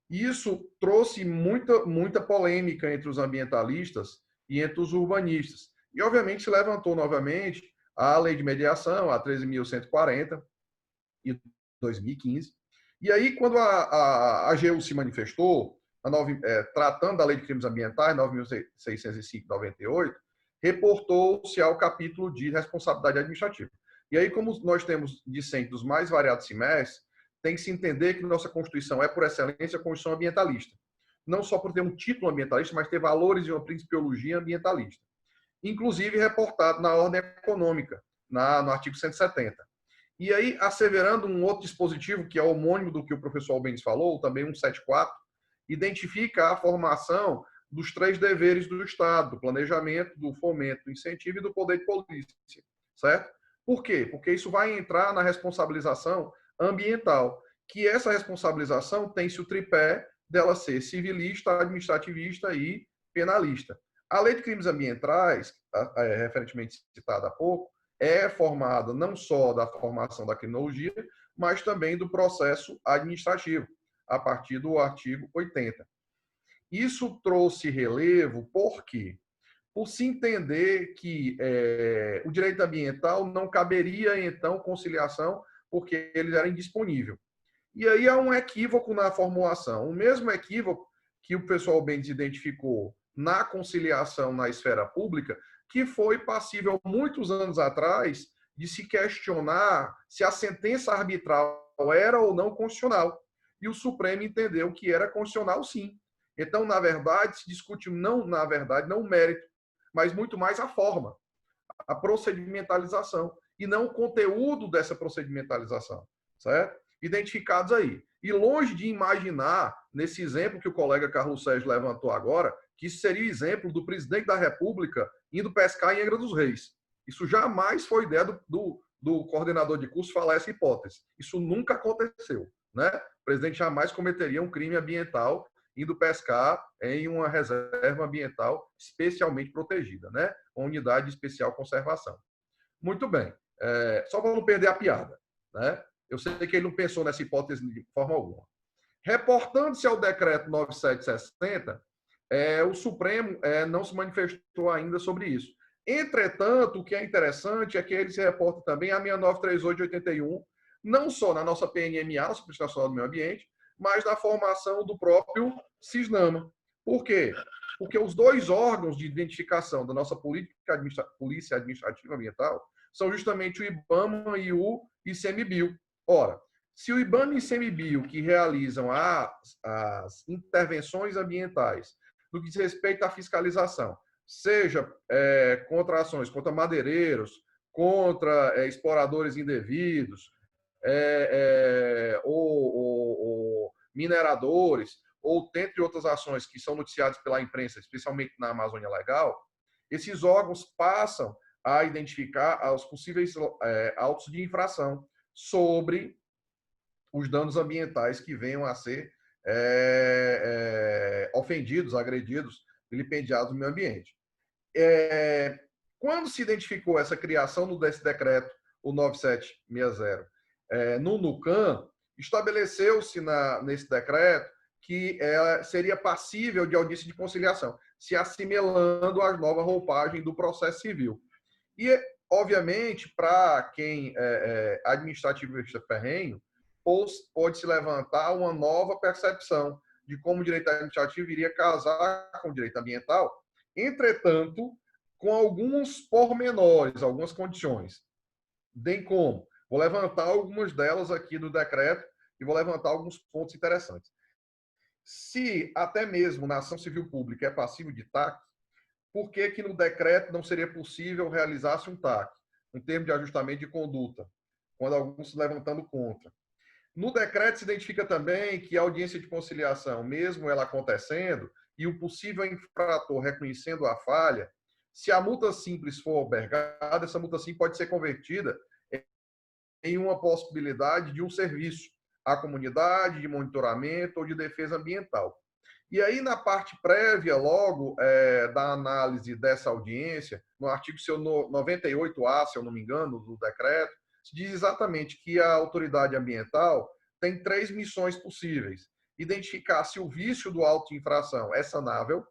Isso trouxe muita polêmica entre os ambientalistas e entre os urbanistas. E, obviamente, se levantou novamente a lei de mediação, a 13.140, em 2015. E aí, quando a AGU se manifestou, tratando da lei de crimes ambientais, 9.605/98, reportou-se ao capítulo de responsabilidade administrativa. E aí, como nós temos discentes dos mais variados semestres, tem que se entender que nossa Constituição é, por excelência, a Constituição ambientalista. Não só por ter um título ambientalista, mas ter valores e uma principiologia ambientalista. Inclusive reportado na ordem econômica, no artigo 170. E aí, asseverando um outro dispositivo, que é homônimo do que o professor Albêniz falou, também 174, identifica a formação dos 3 deveres do Estado, do planejamento, do fomento, do incentivo e do poder de polícia, certo? Por quê? Porque isso vai entrar na responsabilização ambiental, que essa responsabilização tem-se o tripé dela ser civilista, administrativista e penalista. A lei de crimes ambientais, referentemente citada há pouco, é formada não só da formação da criminologia, mas também do processo administrativo, a partir do artigo 80. Isso trouxe relevo por quê? Por se entender que o direito ambiental não caberia, então, conciliação, porque ele era indisponível. E aí há um equívoco na formulação. O mesmo equívoco que o pessoal bem identificou na conciliação na esfera pública, que foi passível, muitos anos atrás, de se questionar se a sentença arbitral era ou não constitucional. E o Supremo entendeu que era constitucional, sim. Então, na verdade, se discute não o mérito, mas muito mais a forma, a procedimentalização, e não o conteúdo dessa procedimentalização, certo? Identificados aí. E longe de imaginar, nesse exemplo que o colega Carlos Sérgio levantou agora, que isso seria o exemplo do presidente da República indo pescar em Angra dos Reis. Isso jamais foi ideia do coordenador de curso falar essa hipótese. Isso nunca aconteceu, né? O presidente jamais cometeria um crime ambiental indo pescar em uma reserva ambiental especialmente protegida, né? Uma unidade de especial conservação. Muito bem. Só para não perder a piada, né? Eu sei que ele não pensou nessa hipótese de forma alguma. Reportando-se ao decreto 9760, o Supremo não se manifestou ainda sobre isso. Entretanto, o que é interessante é que ele se reporta também a 6938 de 81, não só na nossa PNMA, nossa Polícia Nacional do Meio Ambiente, mas na formação do próprio CISNAMA. Por quê? Porque os 2 órgãos de identificação da nossa Polícia Administrativa Ambiental são justamente o IBAMA e o ICMBio. Ora, se o IBAMA e o ICMBio, que realizam as intervenções ambientais no que diz respeito à fiscalização, seja contra ações contra madeireiros, contra exploradores indevidos, ou mineradores, ou dentre outras ações que são noticiadas pela imprensa, especialmente na Amazônia Legal, esses órgãos passam a identificar os possíveis autos de infração sobre os danos ambientais que venham a ser ofendidos, agredidos, vilipendiados no meio ambiente. Quando se identificou essa criação desse decreto, o 9760, no NUCAM, estabeleceu-se nesse decreto que seria passível de audiência de conciliação, se assimilando à nova roupagem do processo civil. E, obviamente, para quem é administrativista ferrenho, pode-se levantar uma nova percepção de como o direito administrativo iria casar com o direito ambiental, entretanto, com alguns pormenores, algumas condições. Bem como, vou levantar algumas delas aqui do decreto e vou levantar alguns pontos interessantes. Se até mesmo na ação civil pública é passível de TAC, por que no decreto não seria possível realizar-se um TAC, um termo de ajustamento de conduta, quando alguns se levantando contra? No decreto se identifica também que a audiência de conciliação, mesmo ela acontecendo, e o possível infrator reconhecendo a falha, Se a multa simples for albergada, essa multa simples pode ser convertida em uma possibilidade de um serviço à comunidade, de monitoramento ou de defesa ambiental. E aí, na parte prévia, logo, da análise dessa audiência, no artigo 98A, se eu não me engano, do decreto, se diz exatamente que a autoridade ambiental tem 3 missões possíveis. Identificar se o vício do auto de infração é sanável,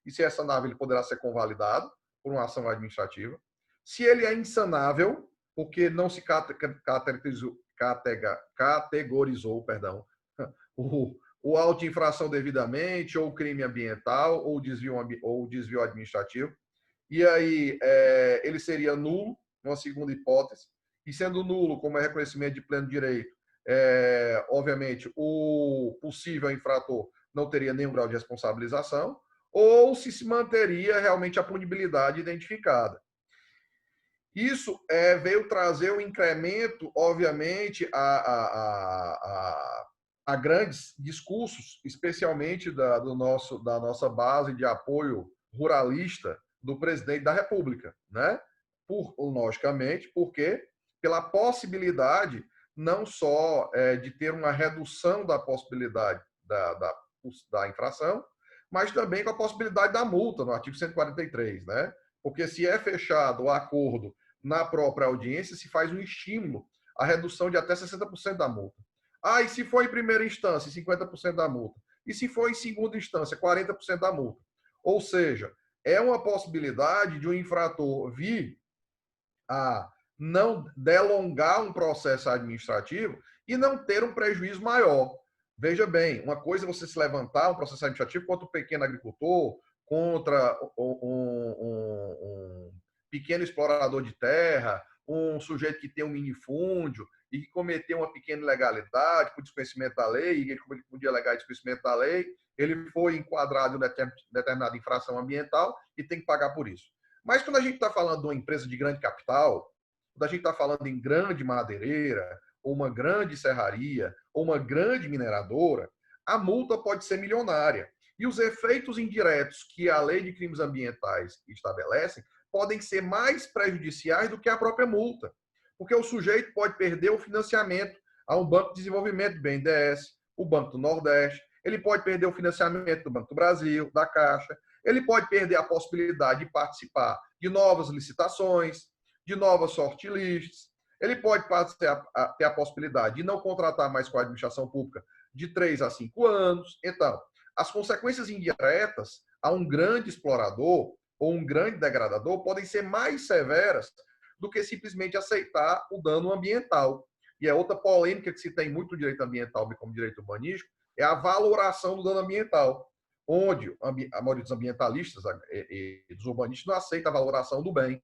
e se é sanável, ele poderá ser convalidado por uma ação administrativa. Se ele é insanável, porque não se categorizou o auto de infração devidamente, ou crime ambiental, ou desvio administrativo. E aí ele seria nulo, uma segunda hipótese. E sendo nulo, como é reconhecimento de pleno direito, obviamente, o possível infrator não teria nenhum grau de responsabilização, ou se manteria realmente a punibilidade identificada. Isso veio trazer um incremento, obviamente, a grandes discursos, especialmente da nossa base de apoio ruralista do presidente da República, né? Logicamente, porque pela possibilidade não só de ter uma redução da possibilidade da infração, mas também com a possibilidade da multa, no artigo 143, né? Porque se é fechado o acordo na própria audiência, se faz um estímulo à redução de até 60% da multa. E se for em primeira instância, 50% da multa. E se for em segunda instância, 40% da multa. Ou seja, é uma possibilidade de um infrator vir a não delongar um processo administrativo e não ter um prejuízo maior. Veja bem, uma coisa é você se levantar um processo administrativo contra um pequeno agricultor, contra um pequeno explorador de terra, um sujeito que tem um minifúndio e que cometeu uma pequena ilegalidade por desconhecimento da lei, e ele podia alegar desconhecimento da lei, ele foi enquadrado em determinada infração ambiental e tem que pagar por isso. Mas quando a gente está falando de uma empresa de grande capital, quando a gente está falando em grande madeireira, ou uma grande serraria, ou uma grande mineradora, a multa pode ser milionária. E os efeitos indiretos que a lei de crimes ambientais estabelece podem ser mais prejudiciais do que a própria multa. Porque o sujeito pode perder o financiamento a um Banco de Desenvolvimento, do BNDES, o Banco do Nordeste, ele pode perder o financiamento do Banco do Brasil, da Caixa, ele pode perder a possibilidade de participar de novas licitações, de novas shortlists, ele pode ter a possibilidade de não contratar mais com a administração pública de 3 a 5 anos. Então, as consequências indiretas a um grande explorador ou um grande degradador podem ser mais severas do que simplesmente aceitar o dano ambiental. E é outra polêmica que se tem muito no direito ambiental, como direito urbanístico, é a valoração do dano ambiental, onde a maioria dos ambientalistas e dos urbanistas não aceita a valoração do bem.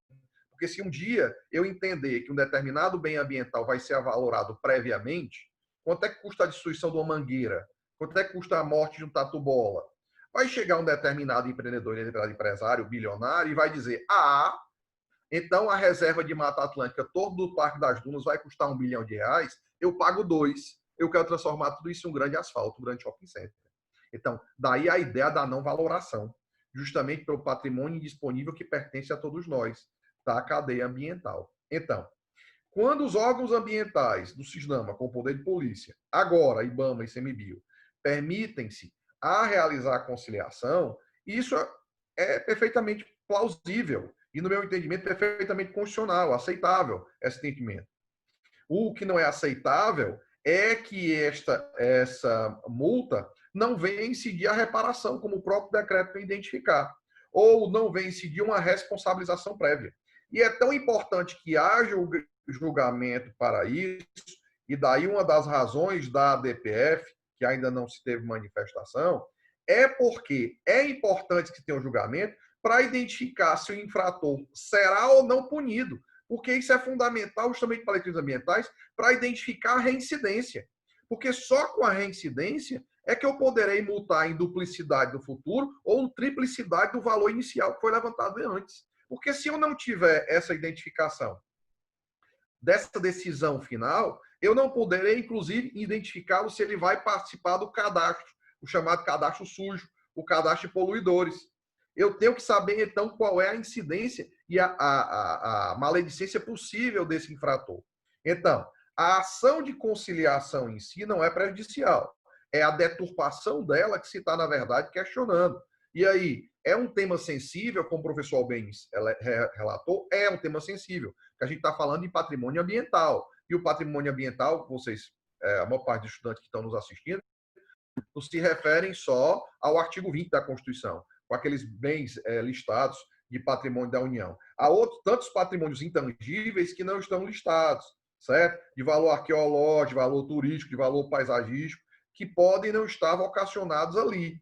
Porque se um dia eu entender que um determinado bem ambiental vai ser valorado previamente, quanto é que custa a destruição de uma mangueira? Quanto é que custa a morte de um tatu-bola? Vai chegar um determinado empreendedor, empresário, bilionário, e vai dizer, então a reserva de Mata Atlântica, todo do Parque das Dunas, vai custar R$1 bilhão, eu pago 2. Eu quero transformar tudo isso em um grande asfalto, um grande shopping center. Então, daí a ideia da não valoração, justamente pelo patrimônio indisponível que pertence a todos nós, da cadeia ambiental. Então, quando os órgãos ambientais do CISNAMA, com o poder de polícia, agora IBAMA e CMBio, permitem-se a realizar a conciliação, isso é perfeitamente plausível e, no meu entendimento, perfeitamente constitucional, aceitável esse entendimento. O que não é aceitável é que essa multa não venha incidir a reparação, como o próprio decreto tem identificar, ou não venha incidir uma responsabilização prévia. E é tão importante que haja o julgamento para isso, e daí uma das razões da ADPF, que ainda não se teve manifestação, é porque é importante que tenha um julgamento para identificar se o infrator será ou não punido, porque isso é fundamental justamente para crimes ambientais, para identificar a reincidência. Porque só com a reincidência é que eu poderei multar em duplicidade do futuro ou triplicidade do valor inicial que foi levantado antes. Porque se eu não tiver essa identificação dessa decisão final, eu não poderei, inclusive, identificá-lo se ele vai participar do cadastro, o chamado cadastro sujo, o cadastro de poluidores. eu tenho que saber, então, qual é a incidência e a maledicência possível desse infrator. Então, a ação de conciliação em si não é prejudicial. É a deturpação dela que se está, na verdade, questionando. E aí, é um tema sensível, como o professor Albênis relatou, é um tema sensível, que a gente está falando de patrimônio ambiental. E o patrimônio ambiental, vocês, a maior parte dos estudantes que estão nos assistindo, não se referem só ao artigo 20 da Constituição, com aqueles bens listados de patrimônio da União. Há tantos patrimônios intangíveis que não estão listados, certo? De valor arqueológico, de valor turístico, de valor paisagístico, que podem não estar vocacionados ali.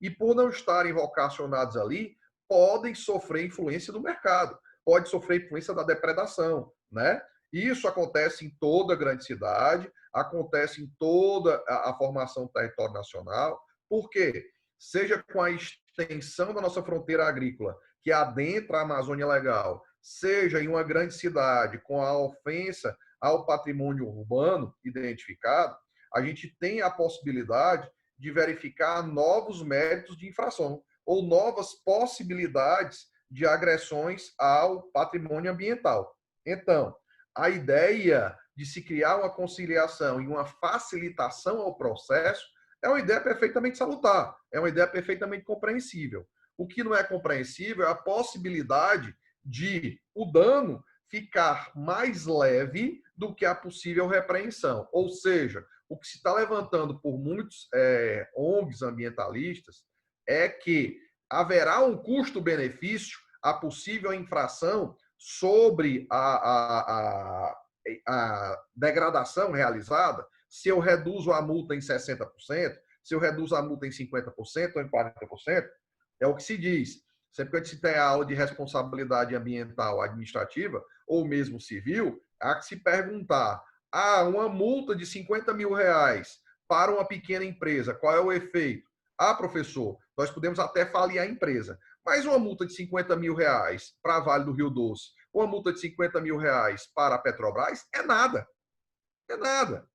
E por não estarem vocacionados ali, podem sofrer influência do mercado, pode sofrer influência da depredação, né? Isso acontece em toda grande cidade, acontece em toda a formação do território nacional. Por quê? Seja com a extensão da nossa fronteira agrícola, que adentra a Amazônia Legal, seja em uma grande cidade, com a ofensa ao patrimônio urbano identificado, a gente tem a possibilidade de verificar novos méritos de infração ou novas possibilidades de agressões ao patrimônio ambiental. Então, a ideia de se criar uma conciliação e uma facilitação ao processo é uma ideia perfeitamente salutar, é uma ideia perfeitamente compreensível. O que não é compreensível é a possibilidade de o dano ficar mais leve do que a possível repreensão. Ou seja, o que se está levantando por muitos ONGs ambientalistas é que haverá um custo-benefício à possível infração sobre a degradação realizada, se eu reduzo a multa em 60%, se eu reduzo a multa em 50% ou em 40%, é o que se diz. Sempre que a gente tem a aula de responsabilidade ambiental administrativa, ou mesmo civil, há que se perguntar, uma multa de 50 mil reais para uma pequena empresa, qual é o efeito? Professor, nós podemos até faliar a empresa, mas uma multa de 50 mil reais para a Vale do Rio Doce, uma multa de 50 mil reais para a Petrobras, é nada. É nada.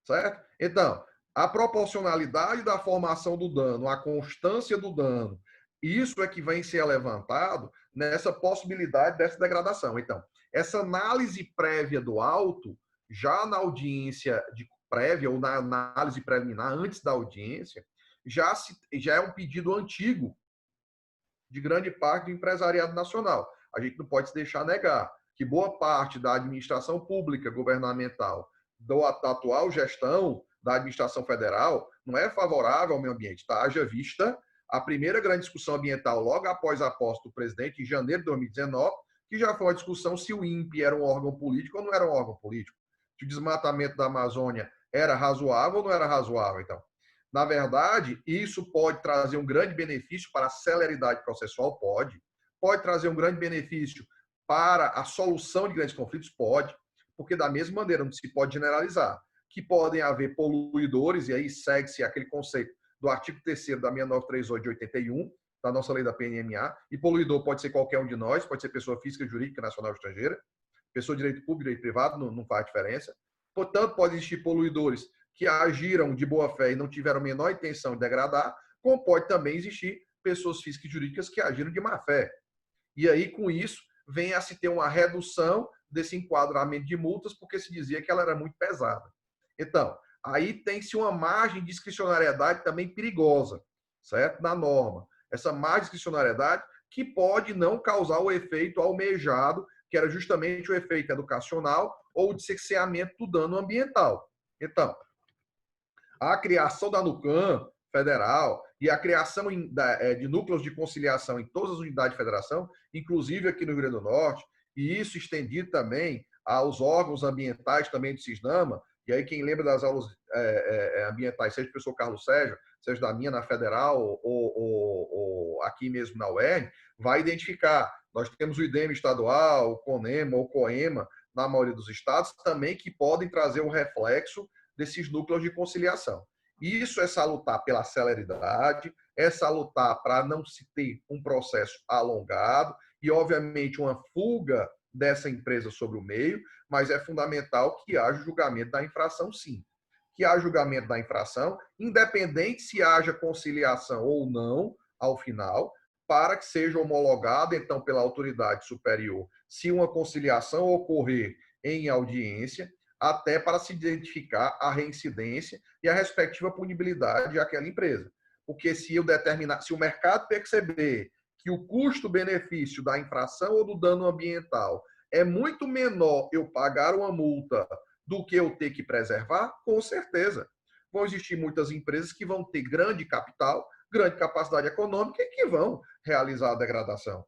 Certo? Então, a proporcionalidade da formação do dano, a constância do dano, isso é que vem ser levantado nessa possibilidade dessa degradação. Então, essa análise prévia do auto, já na audiência prévia ou na análise preliminar, antes da audiência, já é um pedido antigo de grande parte do empresariado nacional. A gente não pode se deixar negar que boa parte da administração pública governamental da atual gestão da administração federal não é favorável ao meio ambiente. Tá? Haja vista a primeira grande discussão ambiental logo após a posse do presidente, em janeiro de 2019, que já foi uma discussão se o INPE era um órgão político ou não era um órgão político. Se o desmatamento da Amazônia era razoável ou não era razoável. Então, na verdade, isso pode trazer um grande benefício para a celeridade processual? Pode. Pode trazer um grande benefício para a solução de grandes conflitos? Pode. Porque, da mesma maneira, não se pode generalizar, que podem haver poluidores, e aí segue-se aquele conceito do artigo 3º da 6938 de 81, da nossa lei da PNMA, e poluidor pode ser qualquer um de nós, pode ser pessoa física, jurídica, nacional ou estrangeira, pessoa de direito público, direito privado, não faz diferença. Portanto, pode existir poluidores que agiram de boa fé e não tiveram a menor intenção de degradar, como pode também existir pessoas físicas e jurídicas que agiram de má fé. E aí, com isso, vem a se ter uma redução desse enquadramento de multas, porque se dizia que ela era muito pesada. Então, aí tem-se uma margem de discricionariedade também perigosa, certo? Na norma. Essa margem de discricionariedade que pode não causar o efeito almejado, que era justamente o efeito educacional ou de cerceamento do dano ambiental. Então, a criação da NUCAM federal e a criação de núcleos de conciliação em todas as unidades de federação, inclusive aqui no Rio Grande do Norte, e isso estendido também aos órgãos ambientais também do CISNAMA, e aí quem lembra das aulas ambientais, seja do professor Carlos Sérgio, seja da minha na Federal ou aqui mesmo na UERN, vai identificar. Nós temos o IDEMA estadual, o CONEMA ou COEMA, na maioria dos estados, também que podem trazer um reflexo desses núcleos de conciliação. Isso é salutar pela celeridade, é salutar para não se ter um processo alongado e, obviamente, uma fuga dessa empresa sobre o meio, mas é fundamental que haja julgamento da infração, sim. Que haja julgamento da infração, independente se haja conciliação ou não ao final, para que seja homologado, então, pela autoridade superior, se uma conciliação ocorrer em audiência, até para se identificar a reincidência e a respectiva punibilidade àquela empresa. Porque se o mercado perceber que o custo-benefício da infração ou do dano ambiental é muito menor eu pagar uma multa do que eu ter que preservar, com certeza. Vão existir muitas empresas que vão ter grande capital, grande capacidade econômica e que vão realizar a degradação.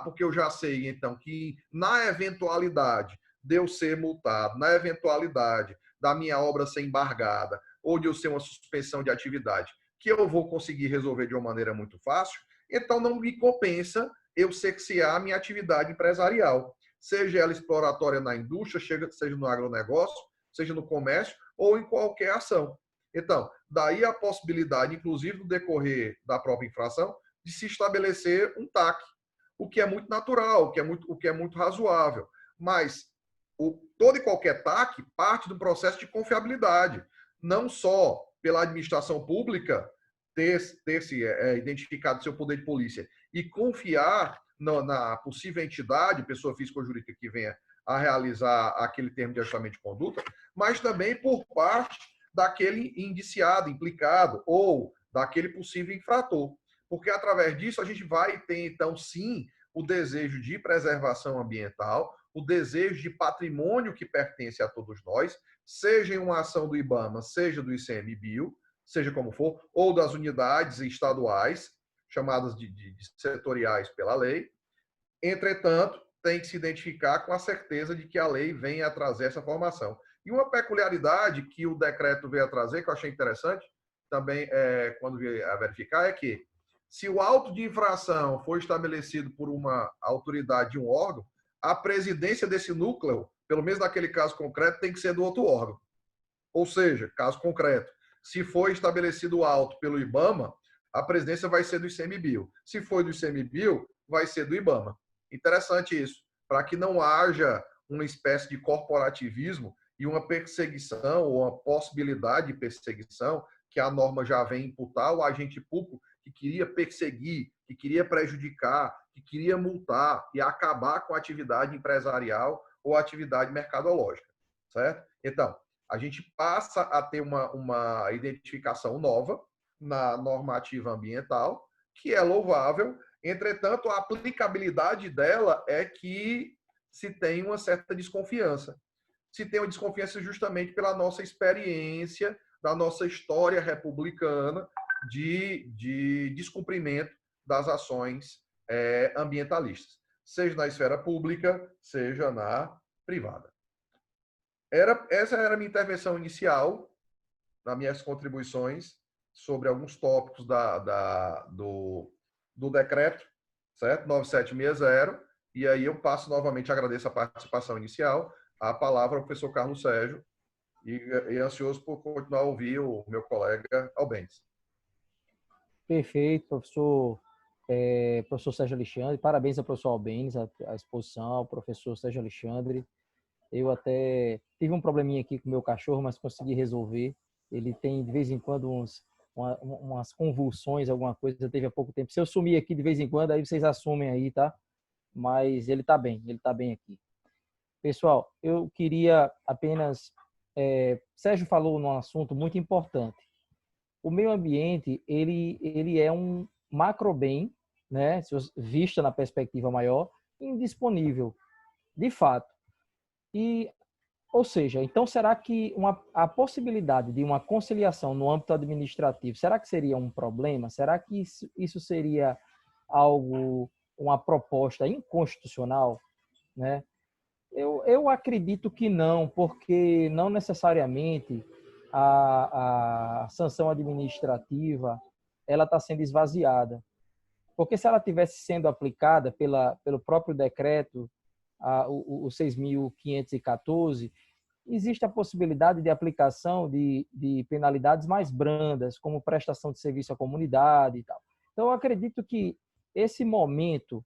Porque eu já sei, então, que na eventualidade de eu ser multado, na eventualidade da minha obra ser embargada ou de eu ser uma suspensão de atividade, que eu vou conseguir resolver de uma maneira muito fácil, então não me compensa eu cercear a minha atividade empresarial, seja ela exploratória na indústria, seja no agronegócio, seja no comércio ou em qualquer ação. Então, daí a possibilidade, inclusive, no decorrer da própria infração, de se estabelecer um TAC, o que é muito natural, o que é muito razoável. Mas todo e qualquer TAC parte do processo de confiabilidade, não só pela administração pública ter se identificado seu poder de polícia e confiar na possível entidade, pessoa física ou jurídica que venha a realizar aquele termo de ajustamento de conduta, mas também por parte daquele indiciado, implicado, ou daquele possível infrator. Porque através disso a gente vai ter, então, sim, o desejo de preservação ambiental, o desejo de patrimônio que pertence a todos nós, seja em uma ação do IBAMA, seja do ICMBio, seja como for, ou das unidades estaduais, chamadas de setoriais pela lei. Entretanto, tem que se identificar com a certeza de que a lei vem a trazer essa formação. E uma peculiaridade que o decreto veio a trazer, que eu achei interessante, também quando veio a verificar, é que se o auto de infração for estabelecido por uma autoridade de um órgão, a presidência desse núcleo, pelo menos naquele caso concreto, tem que ser do outro órgão. Ou seja, caso concreto, se for estabelecido o auto pelo IBAMA, a presidência vai ser do ICMBio. Se for do ICMBio, vai ser do IBAMA. Interessante isso, para que não haja uma espécie de corporativismo e uma perseguição ou uma possibilidade de perseguição que a norma já vem imputar ao agente público que queria perseguir, que queria prejudicar, que queria multar e acabar com a atividade empresarial ou atividade mercadológica, certo? Então, a gente passa a ter uma identificação nova na normativa ambiental, que é louvável. Entretanto, a aplicabilidade dela é que se tem uma certa desconfiança. Se tem uma desconfiança justamente pela nossa experiência, da nossa história republicana de descumprimento das ações ambientalistas, seja na esfera pública, seja na privada. Essa era a minha intervenção inicial, nas minhas contribuições sobre alguns tópicos do decreto, certo? 9760, e aí eu passo novamente, agradeço a participação inicial, a palavra ao professor Carlos Sérgio, e ansioso por continuar a ouvir o meu colega Albentes. Perfeito, professor Sérgio Alexandre, parabéns ao professor Albentes, a exposição, ao professor Sérgio Alexandre. Eu até tive um probleminha aqui com o meu cachorro, mas consegui resolver. Ele tem, de vez em quando, umas convulsões, alguma coisa, teve há pouco tempo. Se eu sumir aqui de vez em quando, aí vocês assumem aí, tá? Mas ele tá bem aqui. Pessoal, eu queria apenas... Sérgio falou num assunto muito importante. O meio ambiente, ele é um macrobem, né? Vista na perspectiva maior, indisponível, de fato. Ou seja, então será que a possibilidade de uma conciliação no âmbito administrativo, será que seria um problema? Será que isso seria uma proposta inconstitucional, né? Eu acredito que não, porque não necessariamente a sanção administrativa ela está sendo esvaziada. Porque se ela estivesse sendo aplicada pelo próprio decreto, o 6.514, existe a possibilidade de aplicação de penalidades mais brandas, como prestação de serviço à comunidade e tal. Então, eu acredito que esse momento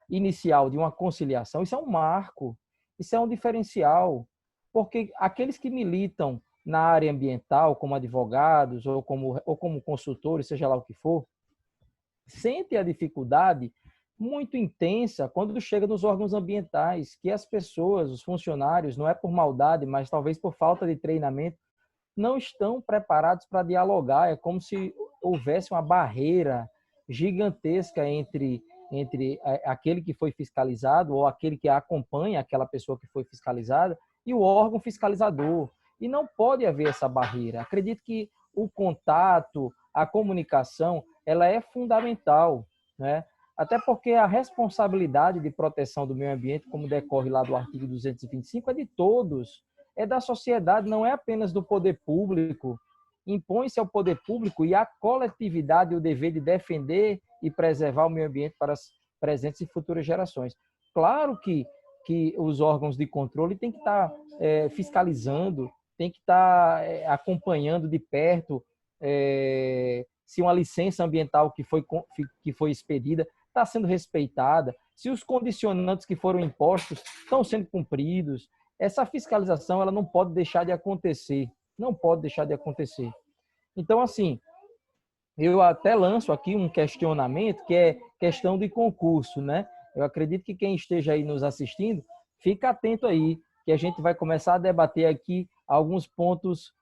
inicial de uma conciliação, isso é um marco, isso é um diferencial, porque aqueles que militam na área ambiental, como advogados ou como consultores, seja lá o que for, sente a dificuldade muito intensa quando chega nos órgãos ambientais, que as pessoas, os funcionários, não é por maldade, mas talvez por falta de treinamento, não estão preparados para dialogar. É como se houvesse uma barreira gigantesca entre aquele que foi fiscalizado ou aquele que acompanha aquela pessoa que foi fiscalizada e o órgão fiscalizador. E não pode haver essa barreira. Acredito que o contato, a comunicação, ela é fundamental, né? Até porque a responsabilidade de proteção do meio ambiente, como decorre lá do artigo 225, é de todos, é da sociedade, não é apenas do poder público. Impõe-se ao poder público e à coletividade o dever de defender e preservar o meio ambiente para as presentes e futuras gerações. Claro que os órgãos de controle têm que estar fiscalizando, têm que estar acompanhando de perto se uma licença ambiental que foi expedida está sendo respeitada, se os condicionantes que foram impostos estão sendo cumpridos. Essa fiscalização ela não pode deixar de acontecer, não pode deixar de acontecer. Então, assim, eu até lanço aqui um questionamento que é questão de concurso, né? Eu acredito que quem esteja aí nos assistindo, fica atento aí, que a gente vai começar a debater aqui alguns pontos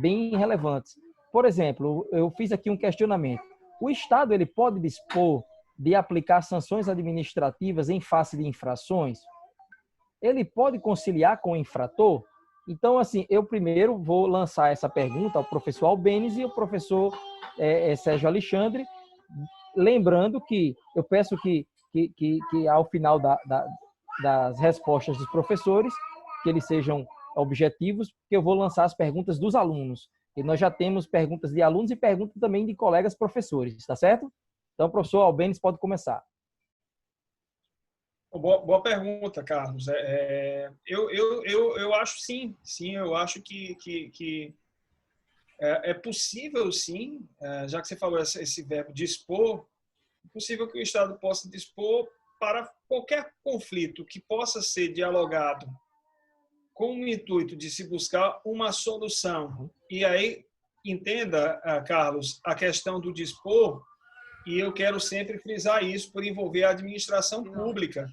bem relevantes. Por exemplo, eu fiz aqui um questionamento. O Estado ele pode dispor de aplicar sanções administrativas em face de infrações? Ele pode conciliar com o infrator? Então, assim, eu primeiro vou lançar essa pergunta ao professor Albêniz e ao professor Sérgio Alexandre, lembrando que eu peço que ao final das respostas dos professores, que eles sejam objetivos, porque eu vou lançar as perguntas dos alunos. E nós já temos perguntas de alunos e perguntas também de colegas professores, tá certo? Então, professor Albêniz pode começar. Boa pergunta, Carlos. Eu acho sim, eu acho que é possível sim, já que você falou esse verbo dispor, é possível que o Estado possa dispor para qualquer conflito que possa ser dialogado com o intuito de se buscar uma solução. E aí, entenda, Carlos, a questão do dispor, e eu quero sempre frisar isso por envolver a administração pública,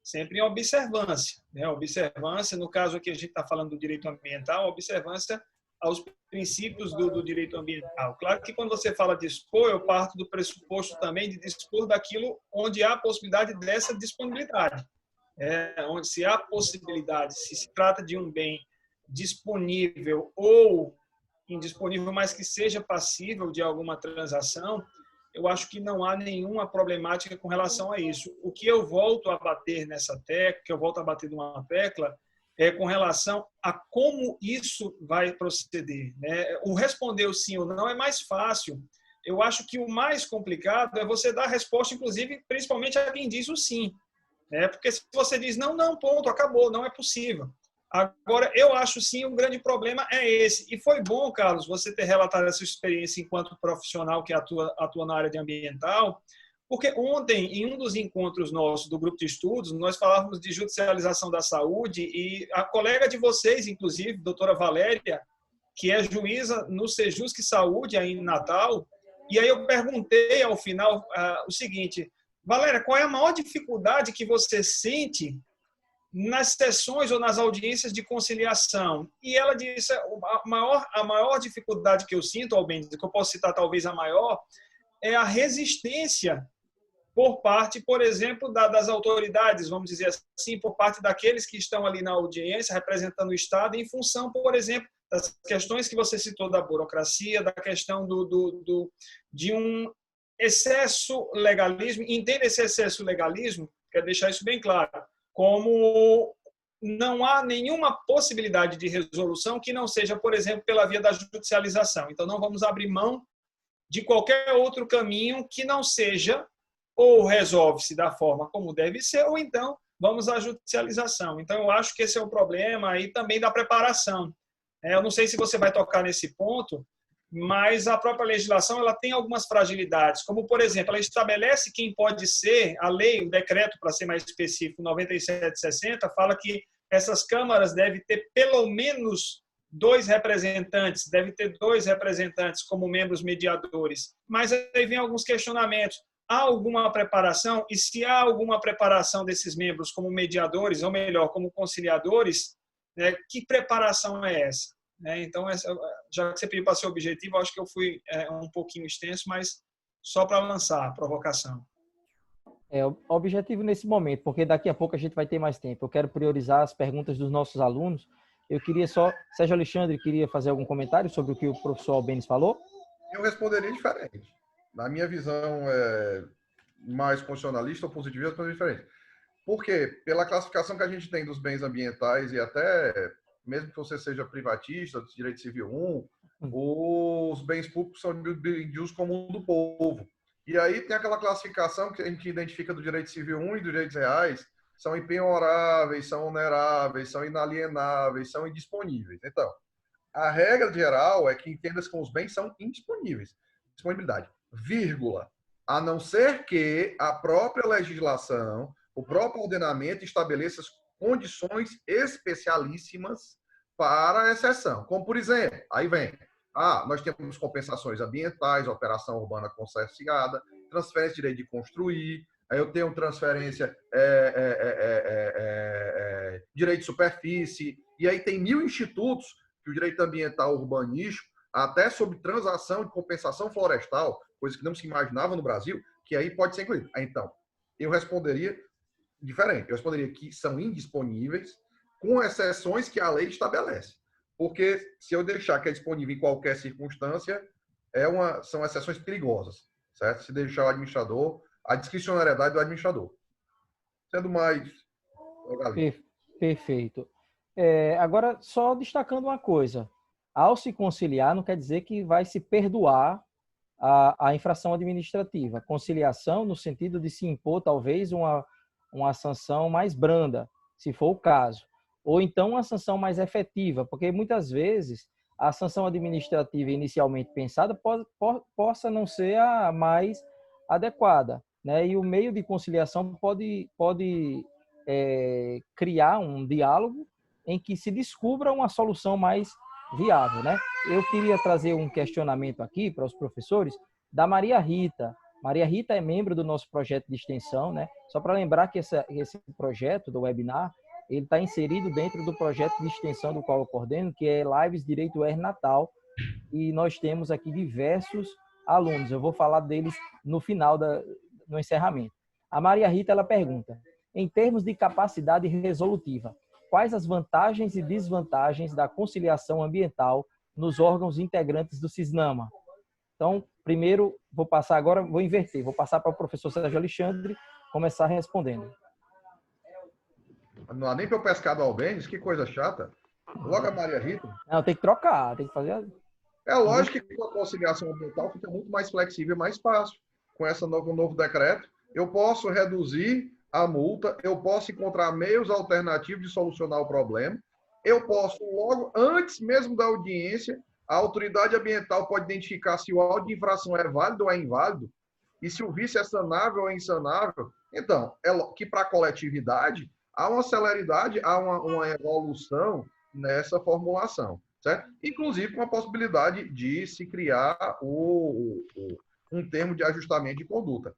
sempre em observância, né? Observância, no caso aqui a gente está falando do direito ambiental, observância aos princípios do direito ambiental. Claro que quando você fala dispor, eu parto do pressuposto também de dispor daquilo onde há a possibilidade dessa disponibilidade. Onde se há possibilidade, se se trata de um bem disponível ou indisponível, mas que seja passível de alguma transação, eu acho que não há nenhuma problemática com relação a isso. O que eu volto a bater nessa tecla, que eu volto a bater numa tecla, é com relação a como isso vai proceder, né? O responder o sim ou não é mais fácil. Eu acho que o mais complicado é você dar a resposta, inclusive, principalmente a quem diz o sim. Porque se você diz não, ponto, acabou, não é possível. Agora, eu acho sim, um grande problema é esse. E foi bom, Carlos, você ter relatado essa experiência enquanto profissional que atua na área de ambiental, porque ontem, em um dos encontros nossos do grupo de estudos, nós falávamos de judicialização da saúde e a colega de vocês, inclusive, doutora Valéria, que é juíza no Sejusc Saúde, aí em Natal, e aí eu perguntei ao final o seguinte: Valéria, qual é a maior dificuldade que você sente nas sessões ou nas audiências de conciliação? E ela disse, a maior dificuldade que eu sinto, Albêniz, que eu posso citar talvez a maior, é a resistência por parte, por exemplo, das autoridades, vamos dizer assim, por parte daqueles que estão ali na audiência, representando o Estado, em função, por exemplo, das questões que você citou da burocracia, da questão de um excesso legalismo. Entenda esse excesso legalismo, quero deixar isso bem claro, como não há nenhuma possibilidade de resolução que não seja, por exemplo, pela via da judicialização. Então, não vamos abrir mão de qualquer outro caminho que não seja ou resolve-se da forma como deve ser, ou então vamos à judicialização. Então, eu acho que esse é o problema e também da preparação. Eu não sei se você vai tocar nesse ponto, mas a própria legislação ela tem algumas fragilidades, como, por exemplo, ela estabelece quem pode ser, a lei, o decreto, para ser mais específico, 9760, fala que essas câmaras devem ter pelo menos 2 representantes, deve ter 2 representantes como membros mediadores. Mas aí vem alguns questionamentos. Há alguma preparação? E se há alguma preparação desses membros como mediadores, ou melhor, como conciliadores, né, que preparação é essa? Né? Então, já que você pediu para ser objetivo, acho que eu fui um pouquinho extenso, mas só para lançar a provocação. O objetivo nesse momento, porque daqui a pouco a gente vai ter mais tempo. Eu quero priorizar as perguntas dos nossos alunos. Eu queria só... Sérgio Alexandre, queria fazer algum comentário sobre o que o professor Albêniz falou? Eu responderia diferente. Na minha visão mais constitucionalista ou positivista, eu responderia diferente. Por quê? Pela classificação que a gente tem dos bens ambientais e até, mesmo que você seja privatista, direito civil 1, os bens públicos são de uso comum do povo. E aí tem aquela classificação que a gente identifica do direito civil 1 e dos direitos reais, são impenhoráveis, são oneráveis, são inalienáveis, são indisponíveis. Então, a regra geral é que entenda-se com os bens são indisponíveis. Disponibilidade, vírgula, a não ser que a própria legislação, o próprio ordenamento estabeleça condições especialíssimas para a exceção. Como, por exemplo, aí vem, nós temos compensações ambientais, operação urbana consociada, transferência de direito de construir, aí eu tenho transferência, direito de superfície, e aí tem 1000 institutos que o direito ambiental urbanístico, até sobre transação de compensação florestal, coisa que não se imaginava no Brasil, que aí pode ser incluído. Então, eu responderia diferente. Eu responderia que são indisponíveis, com exceções que a lei estabelece. Porque se eu deixar que é disponível em qualquer circunstância, são exceções perigosas, certo? Se deixar o administrador, a discricionariedade do administrador. Sendo mais... Perfeito. Agora, só destacando uma coisa. Ao se conciliar, não quer dizer que vai se perdoar a infração administrativa. Conciliação no sentido de se impor, talvez, uma sanção mais branda, se for o caso. Ou então uma sanção mais efetiva, porque muitas vezes a sanção administrativa inicialmente pensada possa não ser a mais adequada, né? E o meio de conciliação pode criar um diálogo em que se descubra uma solução mais viável, né? Eu queria trazer um questionamento aqui para os professores da Maria Rita. Maria Rita é membro do nosso projeto de extensão, né? Só para lembrar que esse projeto do webinar, ele está inserido dentro do projeto de extensão do qual eu coordeno, que é Lives Direito R Natal, e nós temos aqui diversos alunos. Eu vou falar deles no final, no encerramento. A Maria Rita, ela pergunta, em termos de capacidade resolutiva, quais as vantagens e desvantagens da conciliação ambiental nos órgãos integrantes do CISNAMA? Então, primeiro, vou inverter, vou passar para o professor Sérgio Alexandre começar respondendo. Não há nem para eu pescar do Albêniz, que coisa chata. Logo a Maria Rita. Não, tem que trocar, tem que fazer... É lógico que com a conciliação ambiental fica muito mais flexível e mais fácil. Com esse novo decreto, eu posso reduzir a multa, eu posso encontrar meios alternativos de solucionar o problema, eu posso logo, antes mesmo da audiência, a autoridade ambiental pode identificar se o auto de infração é válido ou é inválido, e se o vício é sanável ou é insanável. Então, que para a coletividade há uma celeridade, há uma evolução nessa formulação, certo? Inclusive com a possibilidade de se criar um termo de ajustamento de conduta.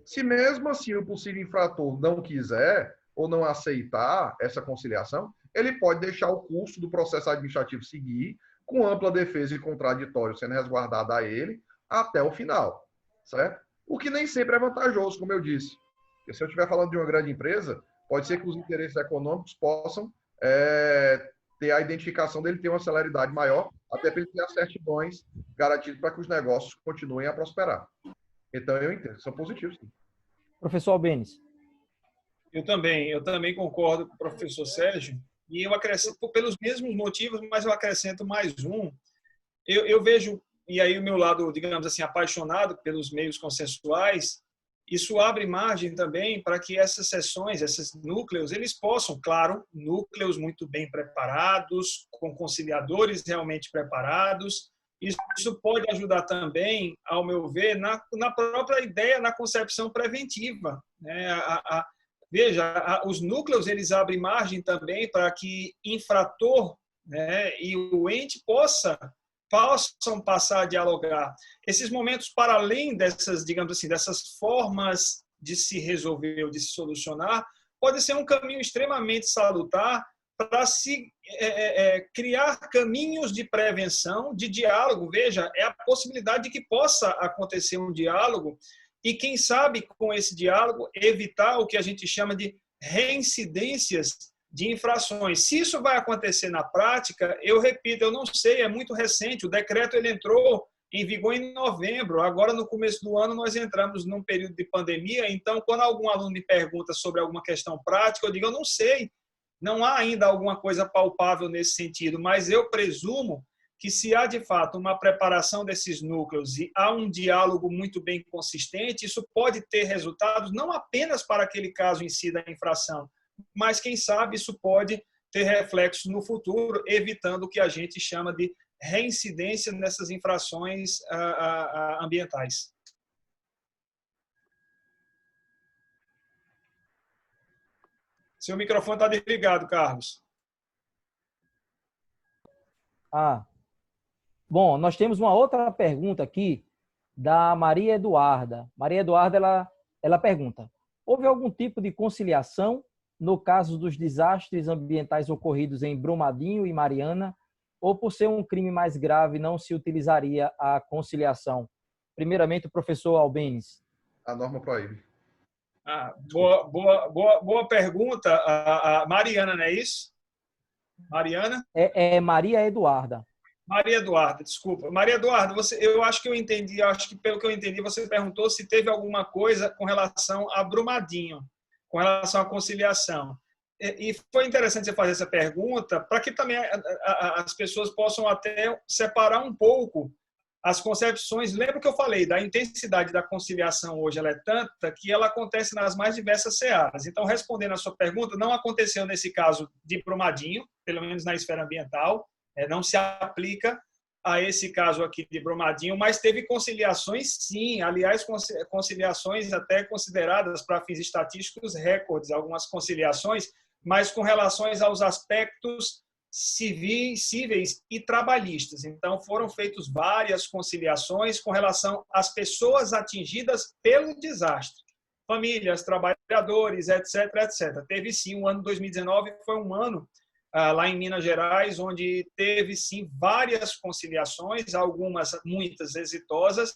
Se mesmo assim o possível infrator não quiser ou não aceitar essa conciliação, ele pode deixar o curso do processo administrativo seguir, com ampla defesa e contraditório sendo resguardada a ele, até o final, certo? O que nem sempre é vantajoso, como eu disse. Porque se eu estiver falando de uma grande empresa, pode ser que os interesses econômicos possam ter a identificação dele ter uma celeridade maior, até para ele ter as certidões garantidas para que os negócios continuem a prosperar. Então, eu entendo, são positivos, sim. Professor Albêniz. Eu também concordo com o professor Sérgio, e eu acrescento, pelos mesmos motivos, mas eu acrescento mais um. Eu vejo, e aí o meu lado, digamos assim, apaixonado pelos meios consensuais, isso abre margem também para que essas sessões, esses núcleos, eles possam, claro, núcleos muito bem preparados, com conciliadores realmente preparados. Isso pode ajudar também, ao meu ver, na própria ideia, na concepção preventiva, né? Veja, os núcleos, eles abrem margem também para que infrator né, e o ente possam passar a dialogar. Esses momentos, para além dessas, digamos assim, dessas formas de se resolver ou de se solucionar, pode ser um caminho extremamente salutar para se criar caminhos de prevenção, de diálogo. Veja, é a possibilidade de que possa acontecer um diálogo e, quem sabe, com esse diálogo, evitar o que a gente chama de reincidências de infrações. Se isso vai acontecer na prática, eu repito, eu não sei, é muito recente. O decreto ele entrou em vigor em novembro. Agora, no começo do ano, nós entramos num período de pandemia. Então, quando algum aluno me pergunta sobre alguma questão prática, eu digo, eu não sei. Não há ainda alguma coisa palpável nesse sentido, mas eu presumo que, se há de fato uma preparação desses núcleos e há um diálogo muito bem consistente, isso pode ter resultados não apenas para aquele caso em si da infração, mas, quem sabe, isso pode ter reflexos no futuro, evitando o que a gente chama de reincidência nessas infrações ambientais. Seu microfone está desligado, Carlos. Bom, nós temos uma outra pergunta aqui da Maria Eduarda. Maria Eduarda, ela pergunta: houve algum tipo de conciliação no caso dos desastres ambientais ocorridos em Brumadinho e Mariana, ou por ser um crime mais grave não se utilizaria a conciliação? Primeiramente, o professor Albêniz. A norma proíbe. Boa pergunta. A Mariana, não é isso? Mariana? É Maria Eduarda. Maria Eduarda, desculpa. Maria Eduarda, eu acho que eu entendi, acho que pelo que eu entendi, você perguntou se teve alguma coisa com relação a Brumadinho, com relação à conciliação. E foi interessante você fazer essa pergunta para que também as pessoas possam até separar um pouco as concepções. Lembra que eu falei da intensidade da conciliação hoje, ela é tanta que ela acontece nas mais diversas searas. Então, respondendo a sua pergunta, não aconteceu nesse caso de Brumadinho, pelo menos na esfera ambiental, não se aplica a esse caso aqui de Brumadinho, mas teve conciliações, sim. Aliás, conciliações até consideradas para fins estatísticos recordes, algumas conciliações, mas com relações aos aspectos cíveis e trabalhistas. Então, foram feitas várias conciliações com relação às pessoas atingidas pelo desastre. Famílias, trabalhadores, etc, etc. Teve, sim, o ano 2019 foi um ano lá em Minas Gerais, onde teve, sim, várias conciliações, muitas exitosas,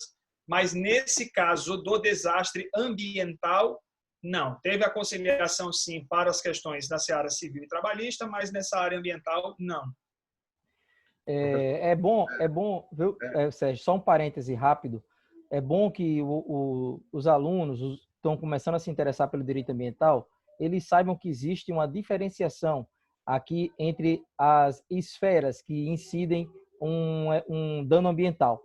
mas nesse caso do desastre ambiental, não. Teve a conciliação, sim, para as questões da seara civil e trabalhista, mas nessa área ambiental, não. É bom, viu, Sérgio, só um parêntese rápido. É bom que os alunos estão começando a se interessar pelo direito ambiental, eles saibam que existe uma diferenciação aqui entre as esferas que incidem um dano ambiental.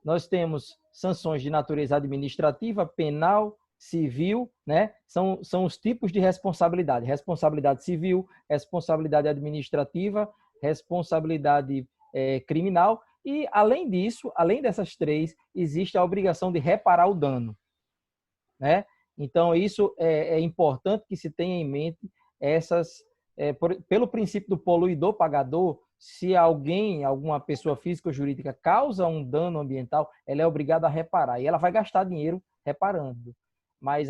Nós temos sanções de natureza administrativa, penal, civil, né? São os tipos de responsabilidade. Responsabilidade civil, responsabilidade administrativa, responsabilidade criminal. E, além disso, além dessas três, existe a obrigação de reparar o dano, né? Então, isso é importante que se tenha em mente pelo princípio do poluidor-pagador. Se alguma pessoa física ou jurídica causa um dano ambiental, ela é obrigada a reparar. E ela vai gastar dinheiro reparando. Mas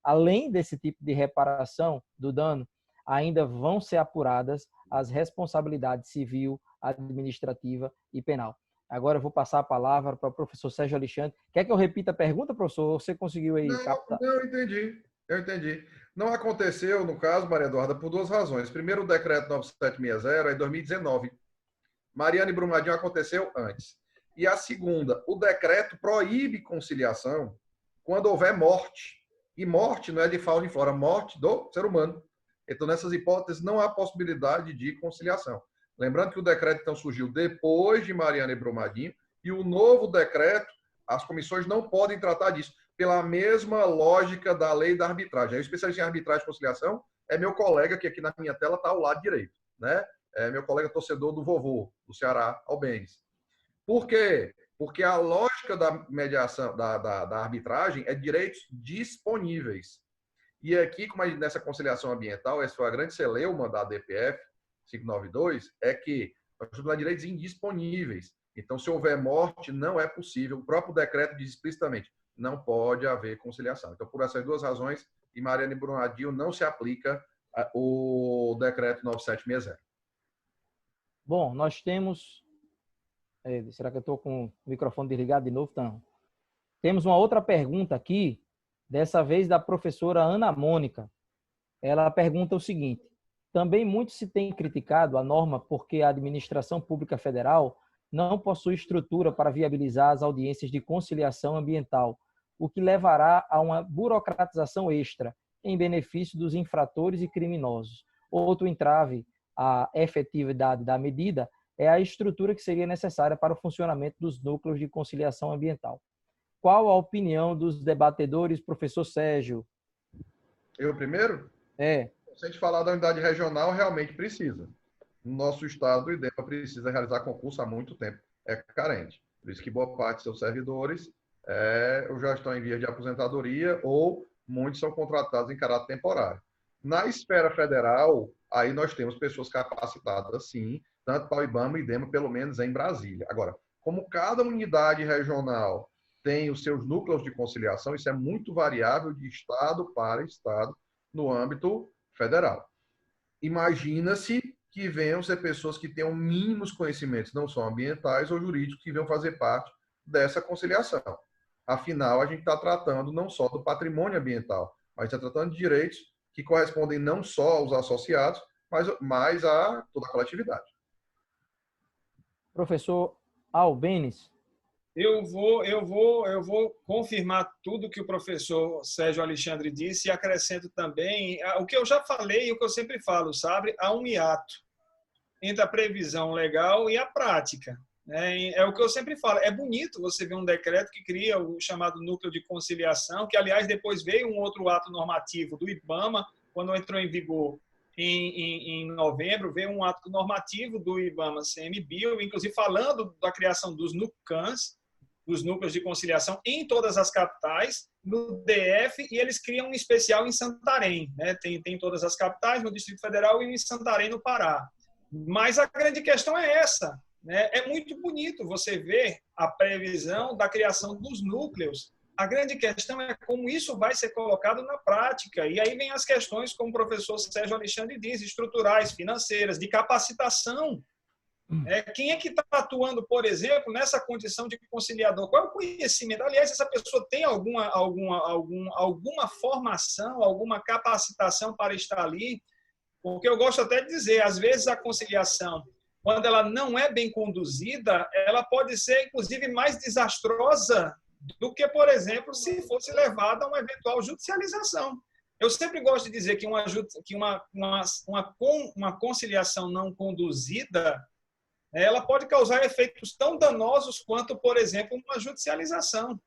além desse tipo de reparação do dano, ainda vão ser apuradas as responsabilidades civil, administrativa e penal. Agora eu vou passar a palavra para o professor Sérgio Alexandre. Quer que eu repita a pergunta, professor? Você conseguiu aí captar? Não, eu entendi. Não aconteceu, no caso, Maria Eduarda, por duas razões. Primeiro, o decreto 9760 é em 2019. Mariana e Brumadinho aconteceu antes. E a segunda, o decreto proíbe conciliação quando houver morte. E morte não é de fauna e flora, morte do ser humano. Então, nessas hipóteses, não há possibilidade de conciliação. Lembrando que o decreto, então, surgiu depois de Mariana e Brumadinho, e o novo decreto, as comissões não podem tratar disso, pela mesma lógica da lei da arbitragem. O especialista em arbitragem e conciliação é meu colega, que aqui na minha tela está ao lado direito, né? É meu colega torcedor do vovô, do Ceará, Albêniz. Por quê? Porque a lógica da mediação, da arbitragem é direitos disponíveis. E aqui, como nessa conciliação ambiental, essa foi a grande celeuma da DPF, 592 é que nós estamos falando de direitos indisponíveis. Então, se houver morte, não é possível. O próprio decreto diz explicitamente, não pode haver conciliação. Então, por essas duas razões, em Mariana e Brumadinho não se aplica o decreto 9760. Bom, nós temos... será que eu estou com o microfone desligado de novo? Não. Temos uma outra pergunta aqui, dessa vez da professora Ana Mônica. Ela pergunta o seguinte: também muito se tem criticado a norma porque a administração pública federal não possui estrutura para viabilizar as audiências de conciliação ambiental, o que levará a uma burocratização extra em benefício dos infratores e criminosos. Outro entrave à efetividade da medida é a estrutura que seria necessária para o funcionamento dos núcleos de conciliação ambiental. Qual a opinião dos debatedores, professor Sérgio? Eu primeiro? Se a gente falar da unidade regional, realmente precisa. No nosso estado, o IDEMA precisa realizar concurso há muito tempo. É carente. Por isso que boa parte de seus servidores já estão em vias de aposentadoria ou muitos são contratados em caráter temporário. Na esfera federal, aí nós temos pessoas capacitadas, sim, tanto para o IBAMA e IDEMA, pelo menos em Brasília. Agora, como cada unidade regional tem os seus núcleos de conciliação, isso é muito variável de estado para estado no âmbito federal. Imagina-se que venham ser pessoas que tenham mínimos conhecimentos, não só ambientais ou jurídicos, que venham fazer parte dessa conciliação. Afinal, a gente está tratando não só do patrimônio ambiental, mas está tratando de direitos que correspondem não só aos associados, mas a toda a coletividade. Professor Albênis. Eu vou confirmar tudo que o professor Sérgio Alexandre disse e acrescento também o que eu já falei e o que eu sempre falo, sabe? Há um hiato entre a previsão legal e a prática. É o que eu sempre falo. É bonito você ver um decreto que cria o chamado núcleo de conciliação, que, aliás, depois veio um outro ato normativo do IBAMA, quando entrou em vigor em novembro, veio um ato normativo do IBAMA CMBio, inclusive falando da criação dos NUCANs, dos núcleos de conciliação, em todas as capitais, no DF, e eles criam um especial em Santarém. Tem todas as capitais, no Distrito Federal e em Santarém, no Pará. Mas a grande questão é essa. É muito bonito você ver a previsão da criação dos núcleos. A grande questão é como isso vai ser colocado na prática. E aí vem as questões, como o professor Sérgio Alexandre diz, estruturais, financeiras, de capacitação. Quem é que está atuando, por exemplo, nessa condição de conciliador? Qual é o conhecimento? Aliás, essa pessoa tem alguma formação, alguma capacitação para estar ali? Porque eu gosto até de dizer, às vezes a conciliação, quando ela não é bem conduzida, ela pode ser, inclusive, mais desastrosa do que, por exemplo, se fosse levada a uma eventual judicialização. Eu sempre gosto de dizer que uma conciliação não conduzida, ela pode causar efeitos tão danosos quanto, por exemplo, uma judicialização.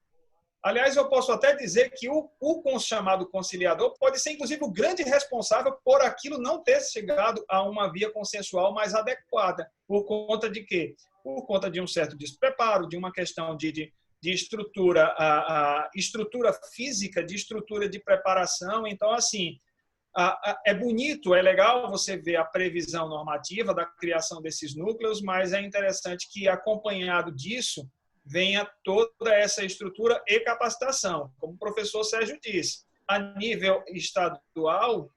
Aliás, eu posso até dizer que o chamado conciliador pode ser, inclusive, o grande responsável por aquilo não ter chegado a uma via consensual mais adequada. Por conta de quê? Por conta de um certo despreparo, de uma questão de estrutura, a estrutura física, de estrutura de preparação. Então, assim, é bonito, é legal você ver a previsão normativa da criação desses núcleos, mas é interessante que, acompanhado disso, venha toda essa estrutura e capacitação. Como o professor Sérgio disse, a nível estadual,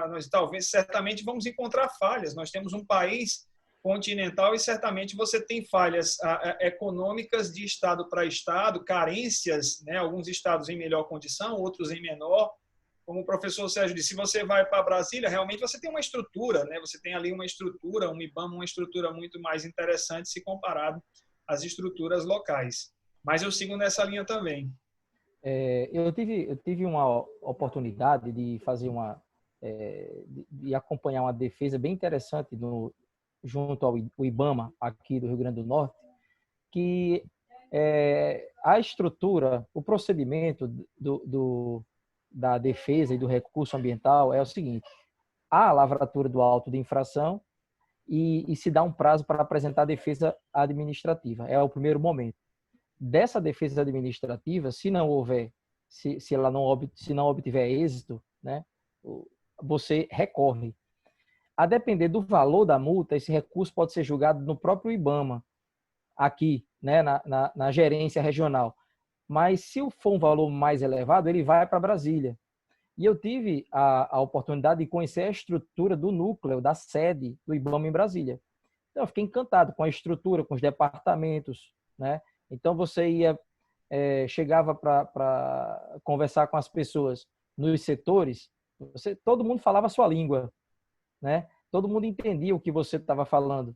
nós certamente vamos encontrar falhas. Nós temos um país continental e certamente você tem falhas econômicas de estado para estado, carências, alguns estados em melhor condição, outros em menor. Como o professor Sérgio disse, se você vai para Brasília, realmente você tem uma estrutura, você tem ali uma estrutura, um IBAMA, uma estrutura muito mais interessante se comparado às estruturas locais. Mas eu sigo nessa linha também. Eu tive uma oportunidade de fazer de acompanhar uma defesa bem interessante junto ao IBAMA aqui do Rio Grande do Norte, que a estrutura, o procedimento da defesa e do recurso ambiental é o seguinte: há a lavratura do auto de infração e se dá um prazo para apresentar a defesa administrativa. É o primeiro momento. Dessa defesa administrativa, se não houver, se não obtiver êxito, você recorre. a depender do valor da multa, esse recurso pode ser julgado no próprio IBAMA, aqui, né, na gerência regional. Mas se for um valor mais elevado, ele vai para Brasília. E eu tive a oportunidade de conhecer a estrutura do núcleo, da sede do IBAMA em Brasília. Então, eu fiquei encantado com a estrutura, com os departamentos, né? Então, você chegava para conversar com as pessoas nos setores, todo mundo falava a sua língua, né? Todo mundo entendia o que você estava falando.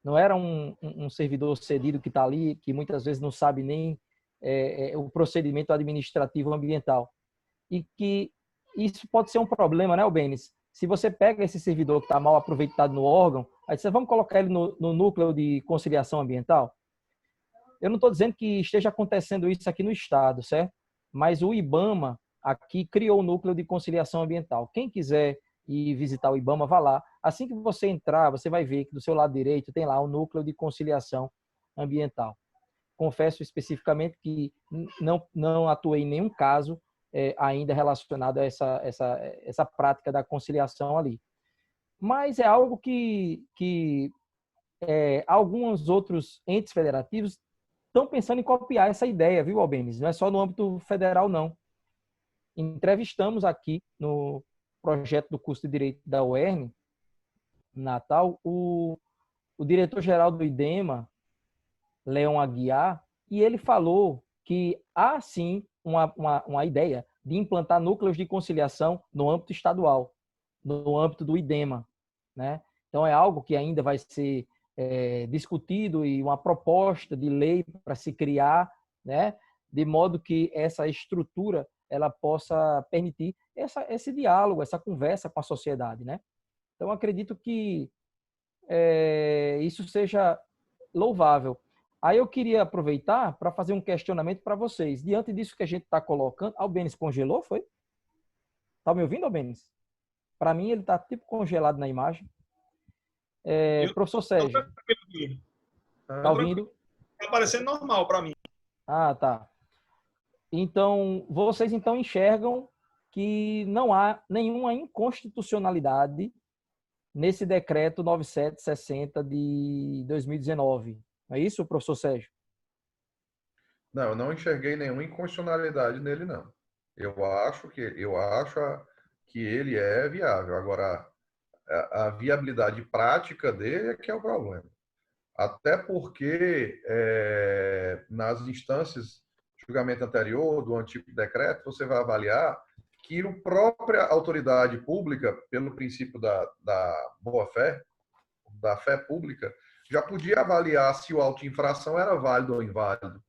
Não era um servidor cedido que está ali, que muitas vezes não sabe nem o procedimento administrativo ambiental. E que isso pode ser um problema, né, Albênis? Se você pega esse servidor que está mal aproveitado no órgão, aí você vamos colocar ele no núcleo de conciliação ambiental? Eu não estou dizendo que esteja acontecendo isso aqui no estado, certo? Mas o IBAMA aqui criou o núcleo de conciliação ambiental. Quem quiser ir visitar o IBAMA, vá lá. Assim que você entrar, você vai ver que do seu lado direito tem lá o núcleo de conciliação ambiental. Confesso especificamente que não atuei em nenhum caso ainda relacionado a essa prática da conciliação ali. Mas é algo que alguns outros entes federativos estão pensando em copiar essa ideia, viu, Albênis? Não é só no âmbito federal, não. Entrevistamos aqui no projeto do curso de Direito da UERN, Natal, o diretor-geral do IDEMA, Leon Aguiar, e ele falou que há, sim, uma ideia de implantar núcleos de conciliação no âmbito estadual, no âmbito do IDEMA, né? Então, é algo que ainda vai ser discutido e uma proposta de lei para se criar, né? De modo que essa estrutura ela possa permitir esse diálogo, essa conversa com a sociedade, né? Então, acredito que isso seja louvável. Aí eu queria aproveitar para fazer um questionamento para vocês. Diante disso que a gente está colocando, Albênis congelou, foi? Está me ouvindo, Albênis? Para mim, ele está tipo congelado na imagem. Professor Sérgio, está ouvindo? Está parecendo normal para mim. Ah, tá. Então, vocês então enxergam que não há nenhuma inconstitucionalidade nesse decreto 9760 de 2019. Não é isso, professor Sérgio? Não, eu não enxerguei nenhuma inconstitucionalidade nele, não. Eu acho que ele é viável. Agora, a viabilidade prática dele é que é o problema. Até porque, nas instâncias de julgamento anterior do antigo decreto, você vai avaliar que a própria autoridade pública, pelo princípio da boa-fé, da fé pública, já podia avaliar se o auto de infração era válido ou inválido.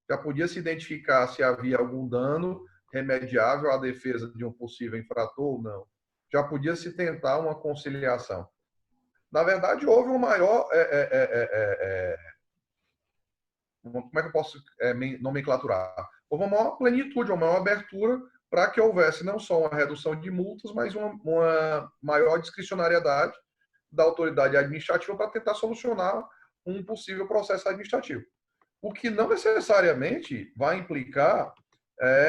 Já podia se identificar se havia algum dano remediável à defesa de um possível infrator ou não. Já podia se tentar uma conciliação. Na verdade, houve um maior... como é que eu posso nomenclaturar? Houve uma maior plenitude, uma maior abertura para que houvesse não só uma redução de multas, mas uma maior discricionariedade da autoridade administrativa para tentar solucionar um possível processo administrativo. O que não necessariamente vai implicar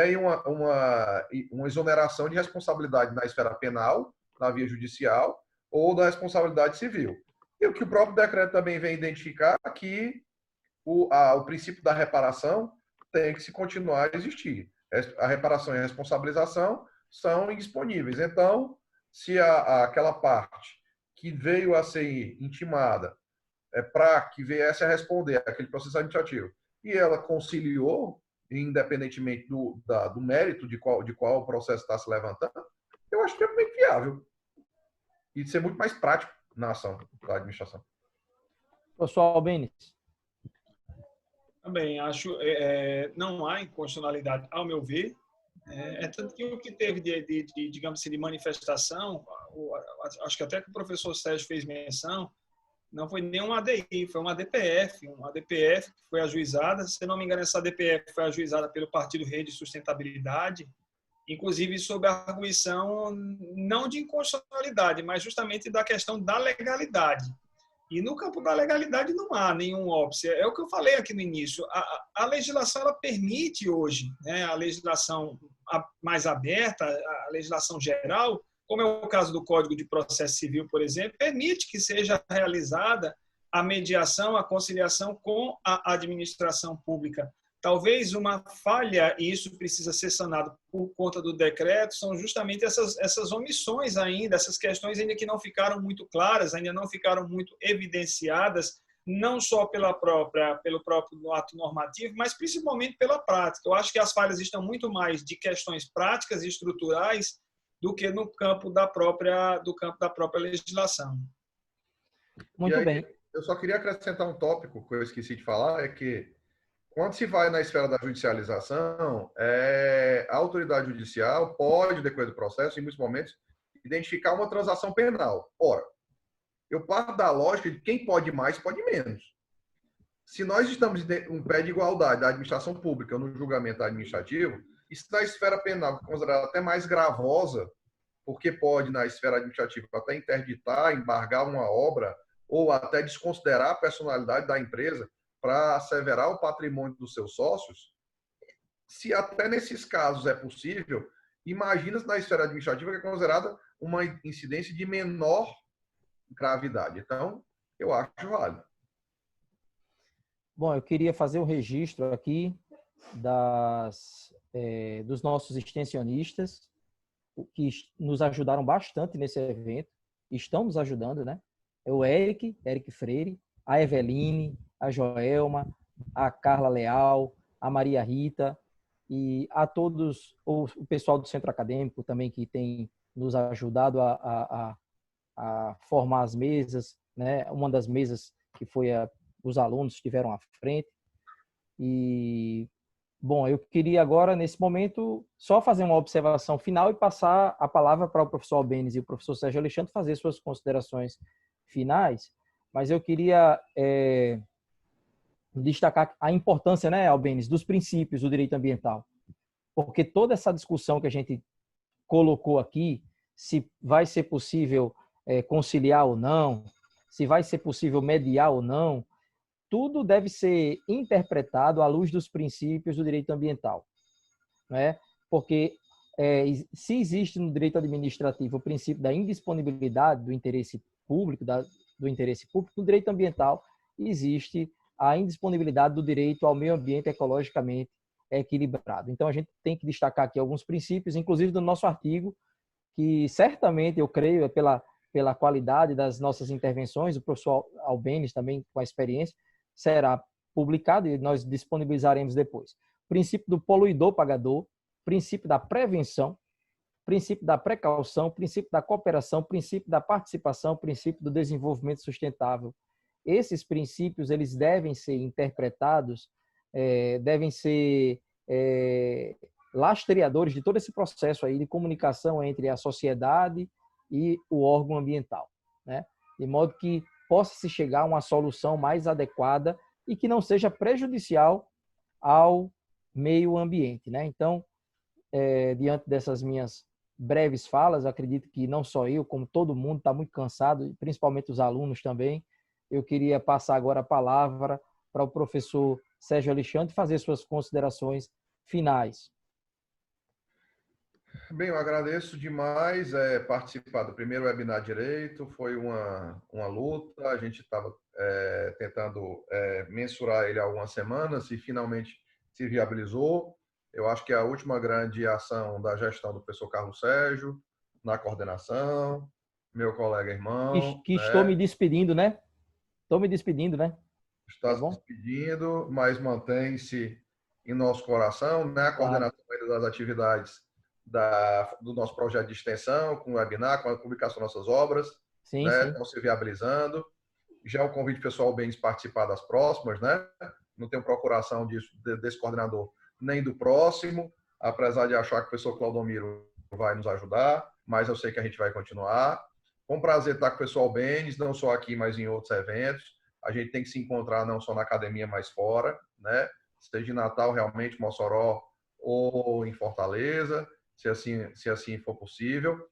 em uma exoneração de responsabilidade na esfera penal, na via judicial, ou da responsabilidade civil. E o que o próprio decreto também vem identificar é que o princípio da reparação tem que se continuar a existir. A reparação e a responsabilização são indisponíveis. Então, se aquela parte que veio a ser intimada para que viesse a responder aquele processo administrativo e ela conciliou, independentemente do mérito de qual o processo está se levantando, eu acho que é bem viável e de ser muito mais prático na ação da administração. Professor Albênis. Também acho não há inconstitucionalidade, ao meu ver. Tanto que o que teve digamos assim, de manifestação, acho que até que o professor Sérgio fez menção, não foi nem uma ADI, foi uma ADPF. Uma ADPF que foi ajuizada, se não me engano, essa ADPF foi ajuizada pelo Partido Rede de Sustentabilidade, inclusive sob a arguição não de inconstitucionalidade, mas justamente da questão da legalidade. E no campo da legalidade não há nenhum óbice. É o que eu falei aqui no início. A legislação ela permite hoje, né, a legislação mais aberta, a legislação geral, como é o caso do Código de Processo Civil, por exemplo, permite que seja realizada a mediação, a conciliação com a administração pública. Talvez uma falha, e isso precisa ser sanado por conta do decreto, são justamente essas omissões ainda, essas questões ainda que não ficaram muito claras, ainda não ficaram muito evidenciadas, não só pelo próprio ato normativo, mas principalmente pela prática. Eu acho que as falhas estão muito mais de questões práticas e estruturais do que no campo da própria legislação. Muito bem. Eu só queria acrescentar um tópico que eu esqueci de falar, é que quando se vai na esfera da judicialização, a autoridade judicial pode, depois do processo, em muitos momentos, identificar uma transação penal. Ora, eu parto da lógica de quem pode mais, pode menos. Se nós estamos em um pé de igualdade da administração pública no julgamento administrativo, isso na esfera penal, que é considerada até mais gravosa, porque pode, na esfera administrativa, até interditar, embargar uma obra, ou até desconsiderar a personalidade da empresa para asseverar o patrimônio dos seus sócios, se até nesses casos é possível, imagina na esfera administrativa que é considerada uma incidência de menor gravidade. Então, eu acho válido. Bom, eu queria fazer um registro aqui dos nossos extensionistas, que nos ajudaram bastante nesse evento, estão nos ajudando, né? É o Eric Freire, a Eveline, a Joelma, a Carla Leal, a Maria Rita e a todos, o pessoal do Centro Acadêmico também, que tem nos ajudado a formar as mesas, né? Uma das mesas que foi os alunos estiveram à frente. E, bom, eu queria agora, nesse momento, só fazer uma observação final e passar a palavra para o professor Albêniz e o professor Sérgio Alexandre fazer suas considerações finais, mas eu queria destacar a importância, né, Albêniz, dos princípios do direito ambiental, porque toda essa discussão que a gente colocou aqui, se vai ser possível conciliar ou não, se vai ser possível mediar ou não, tudo deve ser interpretado à luz dos princípios do direito ambiental, né? Porque se existe no direito administrativo o princípio da indisponibilidade do interesse público, no direito ambiental existe a indisponibilidade do direito ao meio ambiente ecologicamente equilibrado. Então, a gente tem que destacar aqui alguns princípios, inclusive do nosso artigo, que certamente, eu creio, pela qualidade das nossas intervenções, o professor Albêniz também, com a experiência, será publicado e nós disponibilizaremos depois. Princípio do poluidor-pagador, princípio da prevenção, princípio da precaução, princípio da cooperação, princípio da participação, princípio do desenvolvimento sustentável. Esses princípios, eles devem ser interpretados, devem ser lastreadores de todo esse processo aí de comunicação entre a sociedade e o órgão ambiental, né? De modo que possa se chegar a uma solução mais adequada e que não seja prejudicial ao meio ambiente, né? Então, diante dessas minhas breves falas, acredito que não só eu, como todo mundo está muito cansado, principalmente os alunos também. Eu queria passar agora a palavra para o professor Sérgio Alexandre fazer suas considerações finais. Bem, eu agradeço demais participar do primeiro webinar Direito. Foi uma luta, a gente estava tentando mensurar ele há algumas semanas e finalmente se viabilizou. Eu acho que é a última grande ação da gestão do professor Carlos Sérgio, na coordenação, meu colega irmão. Que estou me despedindo, né? Estou me despedindo, né? Está se despedindo, mas mantém-se em nosso coração, né? A coordenação das atividades do nosso projeto de extensão, com o webinar, com a publicação das nossas obras, sim, né? Sim. Estão se viabilizando. Já o convite pessoal bem de participar das próximas, né? Não tenho procuração desse coordenador nem do próximo, apesar de achar que o professor Claudomiro vai nos ajudar, mas eu sei que a gente vai continuar. Com prazer estar com o pessoal Benes, não só aqui, mas em outros eventos. A gente tem que se encontrar não só na academia, mas fora, né? Seja em Natal, realmente, Mossoró, ou em Fortaleza, se assim for possível.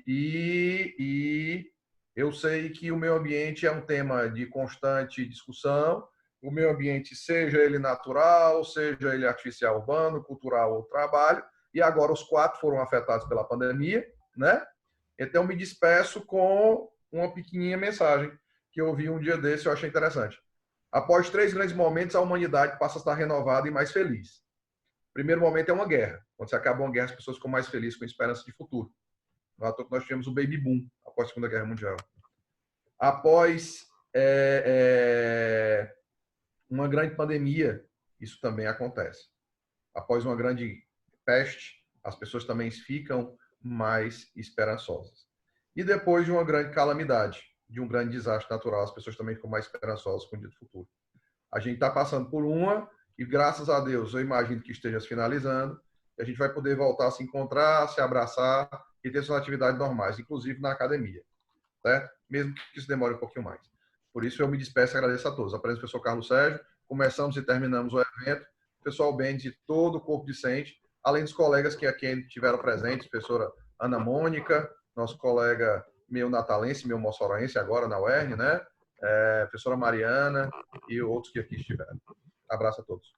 E eu sei que o meio ambiente é um tema de constante discussão. O meio ambiente, seja ele natural, seja ele artificial, urbano, cultural ou trabalho. E agora os 4 foram afetados pela pandemia, né? Então, eu me despeço com uma pequenininha mensagem que eu ouvi um dia desse e eu achei interessante. Após 3 grandes momentos, a humanidade passa a estar renovada e mais feliz. O primeiro momento é uma guerra. Quando se acaba uma guerra, as pessoas ficam mais felizes, com esperança de futuro. No ato que nós tivemos o baby boom após a Segunda Guerra Mundial. Após uma grande pandemia, isso também acontece. Após uma grande peste, as pessoas também ficam mais esperançosas. E depois de uma grande calamidade, de um grande desastre natural, as pessoas também ficam mais esperançosas com o dia do futuro. A gente está passando por uma, e graças a Deus, eu imagino que esteja se finalizando, e a gente vai poder voltar a se encontrar, se abraçar e ter suas atividades normais, inclusive na academia, certo? Mesmo que isso demore um pouquinho mais. Por isso, eu me despeço e agradeço a todos. Apresento o professor Carlos Sérgio, começamos e terminamos o evento, pessoal bem de todo o corpo docente, além dos colegas que aqui estiveram presentes, professora Ana Mônica, nosso colega meu natalense, meu moçoroense agora na UERN, né? Professora Mariana e outros que aqui estiveram. Abraço a todos.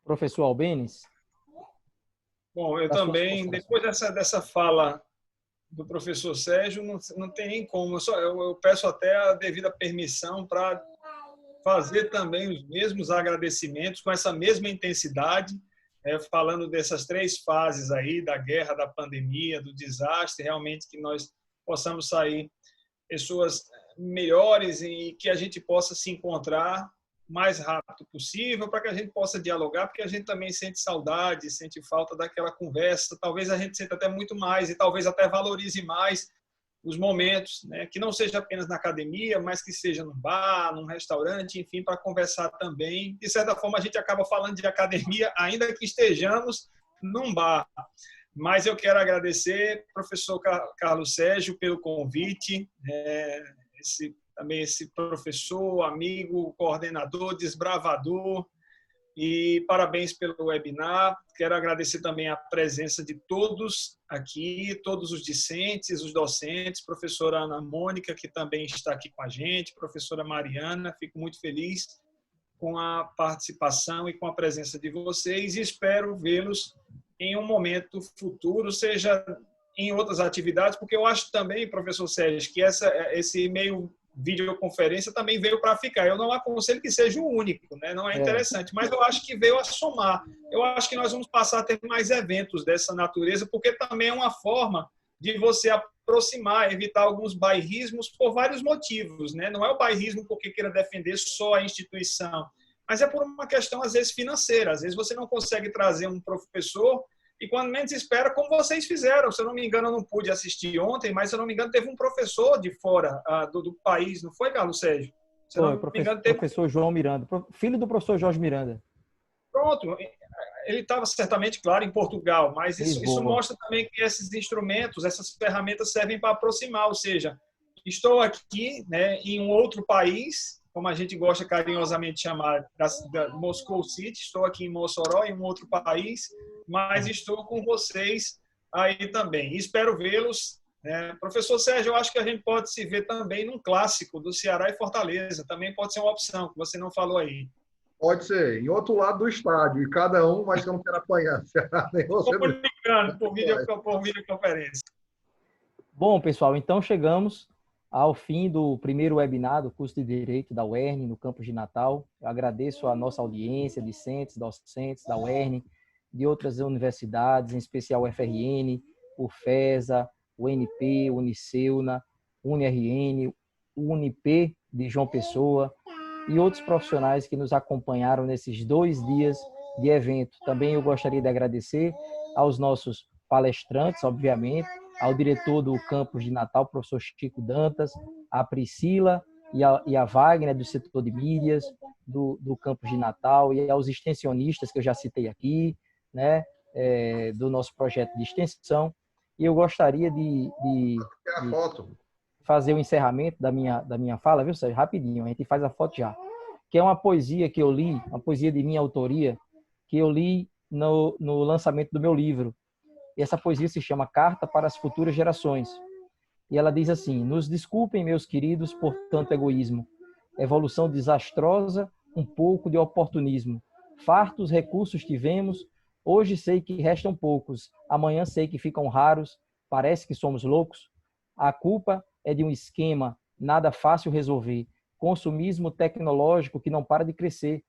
Professor Albênis. Bom, eu também, depois dessa fala do professor Sérgio, não tem nem como. Eu peço até a devida permissão para fazer também os mesmos agradecimentos com essa mesma intensidade, falando dessas 3 fases aí, da guerra, da pandemia, do desastre, realmente que nós possamos sair pessoas melhores e que a gente possa se encontrar o mais rápido possível para que a gente possa dialogar, porque a gente também sente saudade, sente falta daquela conversa, talvez a gente sinta até muito mais e talvez até valorize mais os momentos, né? Que não seja apenas na academia, mas que seja num bar, num restaurante, enfim, para conversar também. De certa forma, a gente acaba falando de academia, ainda que estejamos num bar. Mas eu quero agradecer ao professor Carlos Sérgio pelo convite, também esse professor, amigo, coordenador, desbravador, e parabéns pelo webinar. Quero agradecer também a presença de todos aqui, todos os discentes, os docentes, professora Ana Mônica, que também está aqui com a gente, professora Mariana, fico muito feliz com a participação e com a presença de vocês e espero vê-los em um momento futuro, seja em outras atividades, porque eu acho também, professor Sérgio, que esse meio videoconferência também veio para ficar. Eu não aconselho que seja o único, né? Não é interessante, mas eu acho que veio a somar. Eu acho que nós vamos passar a ter mais eventos dessa natureza, porque também é uma forma de você aproximar, evitar alguns bairrismos por vários motivos, né? Não é o bairrismo porque queira defender só a instituição, mas é por uma questão, às vezes, financeira. Às vezes você não consegue trazer um professor e quando menos espera, como vocês fizeram. Se eu não me engano, eu não pude assistir ontem, mas se eu não me engano, teve um professor de fora do país, não foi, Carlos Sérgio? Se Foi, professor João Miranda, filho do professor Jorge Miranda. Pronto, ele estava certamente, claro, em Portugal, mas isso mostra também que esses instrumentos, essas ferramentas servem para aproximar, ou seja, estou aqui, né, em um outro país, como a gente gosta carinhosamente de chamar, da Moscow City, estou aqui em Mossoró, em um outro país, mas estou com vocês aí também. E espero vê-los. Professor Sérgio, eu acho que a gente pode se ver também num clássico do Ceará e Fortaleza. Também pode ser uma opção, que você não falou aí. Pode ser, em outro lado do estádio, e cada um vai ser um quero apanhar. Comunicando por videoconferência. Bom, pessoal, então chegamos ao fim do primeiro webinar do curso de Direito da UERN, no campus de Natal. Eu agradeço a nossa audiência, discentes, docentes da UERN, de outras universidades, em especial o FRN, o FESA, o UNP, o Uniceuna, o UniRN, o UNP de João Pessoa e outros profissionais que nos acompanharam nesses 2 dias de evento. Também eu gostaria de agradecer aos nossos palestrantes, obviamente, ao diretor do campus de Natal, professor Chico Dantas, a Priscila e a Wagner, do setor de mídias do campus de Natal, e aos extensionistas que eu já citei aqui, né, do nosso projeto de extensão. E eu gostaria de fazer o encerramento da minha fala, viu, Sérgio? Rapidinho, a gente faz a foto já. Que é uma poesia que eu li, uma poesia de minha autoria, que eu li no lançamento do meu livro. E essa poesia se chama Carta para as Futuras Gerações. E ela diz assim: nos desculpem, meus queridos, por tanto egoísmo. Evolução desastrosa, um pouco de oportunismo. Fartos recursos tivemos, hoje sei que restam poucos, amanhã sei que ficam raros. Parece que somos loucos? A culpa é de um esquema nada fácil resolver. Consumismo tecnológico que não para de crescer.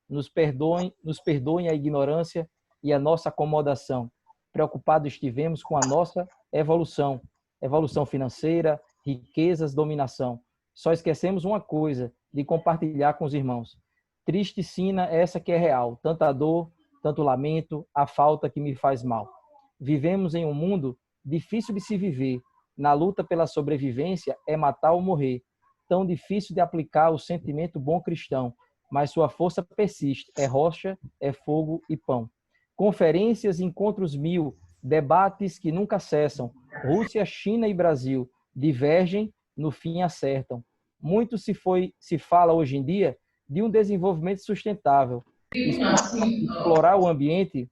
Nos perdoem a ignorância e a nossa acomodação. Preocupados estivemos com a nossa evolução. Evolução financeira, riquezas, dominação. Só esquecemos uma coisa, de compartilhar com os irmãos. Triste sina essa que é real. Tanta dor, tanto lamento, a falta que me faz mal. Vivemos em um mundo difícil de se viver. Na luta pela sobrevivência é matar ou morrer. Tão difícil de aplicar o sentimento bom cristão, mas sua força persiste. É rocha, é fogo e pão. Conferências, encontros mil, debates que nunca cessam. Rússia, China e Brasil divergem, no fim acertam. Muito se fala hoje em dia de um desenvolvimento sustentável. Explorar o ambiente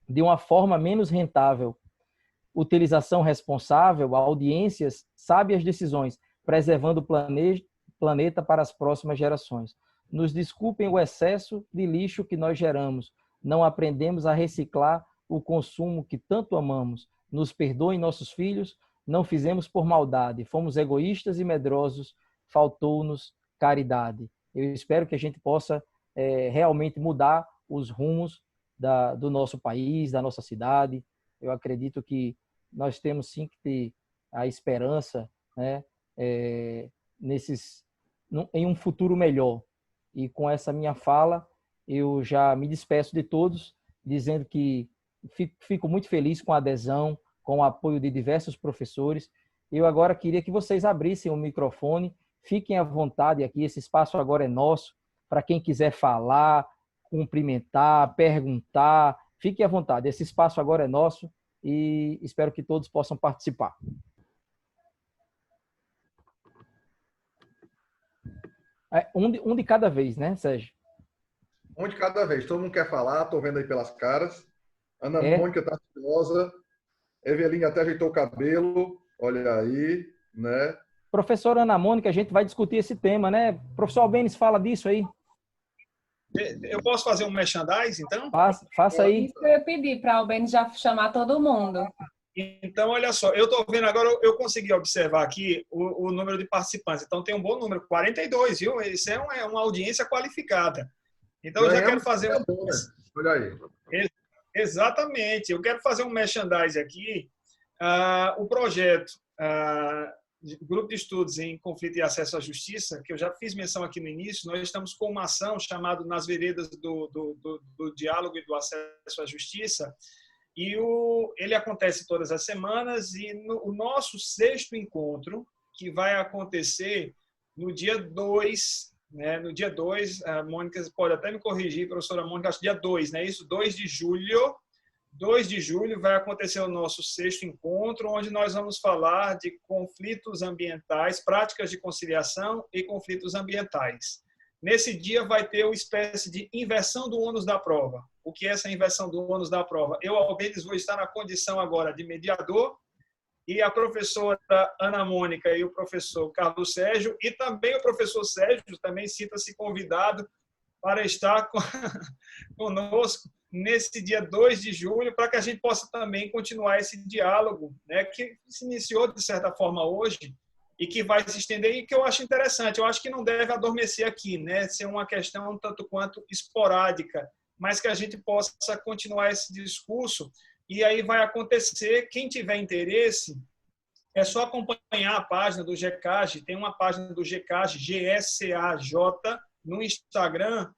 de uma forma menos rentável. Utilização responsável, audiências, sábias decisões, preservando o planeta para as próximas gerações. Nos desculpem o excesso de lixo que nós geramos. Não aprendemos a reciclar o consumo que tanto amamos. Nos perdoem nossos filhos, não fizemos por maldade. Fomos egoístas e medrosos, faltou-nos caridade. Eu espero que a gente possa realmente mudar os rumos do nosso país, da nossa cidade. Eu acredito que nós temos sim que ter a esperança, né, em um futuro melhor. E com essa minha fala, eu já me despeço de todos, dizendo que fico muito feliz com a adesão, com o apoio de diversos professores. Eu agora queria que vocês abrissem o microfone, fiquem à vontade aqui, esse espaço agora é nosso, para quem quiser falar, cumprimentar, perguntar, fiquem à vontade, esse espaço agora é nosso e espero que todos possam participar. Um de cada vez, né, Sérgio? Um de cada vez. Todo mundo quer falar, estou vendo aí pelas caras. Ana Mônica está ansiosa. Eveline até ajeitou o cabelo. Olha aí, né? Professora Ana Mônica, a gente vai discutir esse tema, né? Professor Albênis, fala disso aí. Eu posso fazer um merchandise, então? Faça aí. Isso que eu ia pedir para o Albênis já chamar todo mundo. Então, olha só, eu estou vendo agora, eu consegui observar aqui o número de participantes. Então, tem um bom número, 42, viu? Isso é uma audiência qualificada. Então, eu já quero fazer... Olha aí. Exatamente. Eu quero fazer um merchandise aqui. O projeto Grupo de Estudos em Conflito e Acesso à Justiça, que eu já fiz menção aqui no início, nós estamos com uma ação chamada Nas Veredas do Diálogo e do Acesso à Justiça, e ele acontece todas as semanas, e o nosso 6º encontro, que vai acontecer no dia 2, né? No dia 2, a Mônica pode até me corrigir, professora Mônica, acho que dia 2, né? Isso, 2 de julho. 2 de julho vai acontecer o nosso 6º encontro, onde nós vamos falar de conflitos ambientais, práticas de conciliação e conflitos ambientais. Nesse dia vai ter uma espécie de inversão do ônus da prova. O que é essa inversão do ônus da prova? Eu, Albênis, vou estar na condição agora de mediador, e a professora Ana Mônica e o professor Carlos Sérgio, e também o professor Sérgio, também sinta-se convidado para estar conosco nesse dia 2 de julho, para que a gente possa também continuar esse diálogo, né, que se iniciou, de certa forma, hoje, e que vai se estender, e que eu acho interessante. Eu acho que não deve adormecer aqui, né, ser uma questão tanto quanto esporádica, mas que a gente possa continuar esse discurso. E aí vai acontecer, quem tiver interesse, é só acompanhar a página do GECAJ, tem uma página do GECAJ, GSAJ, no Instagram,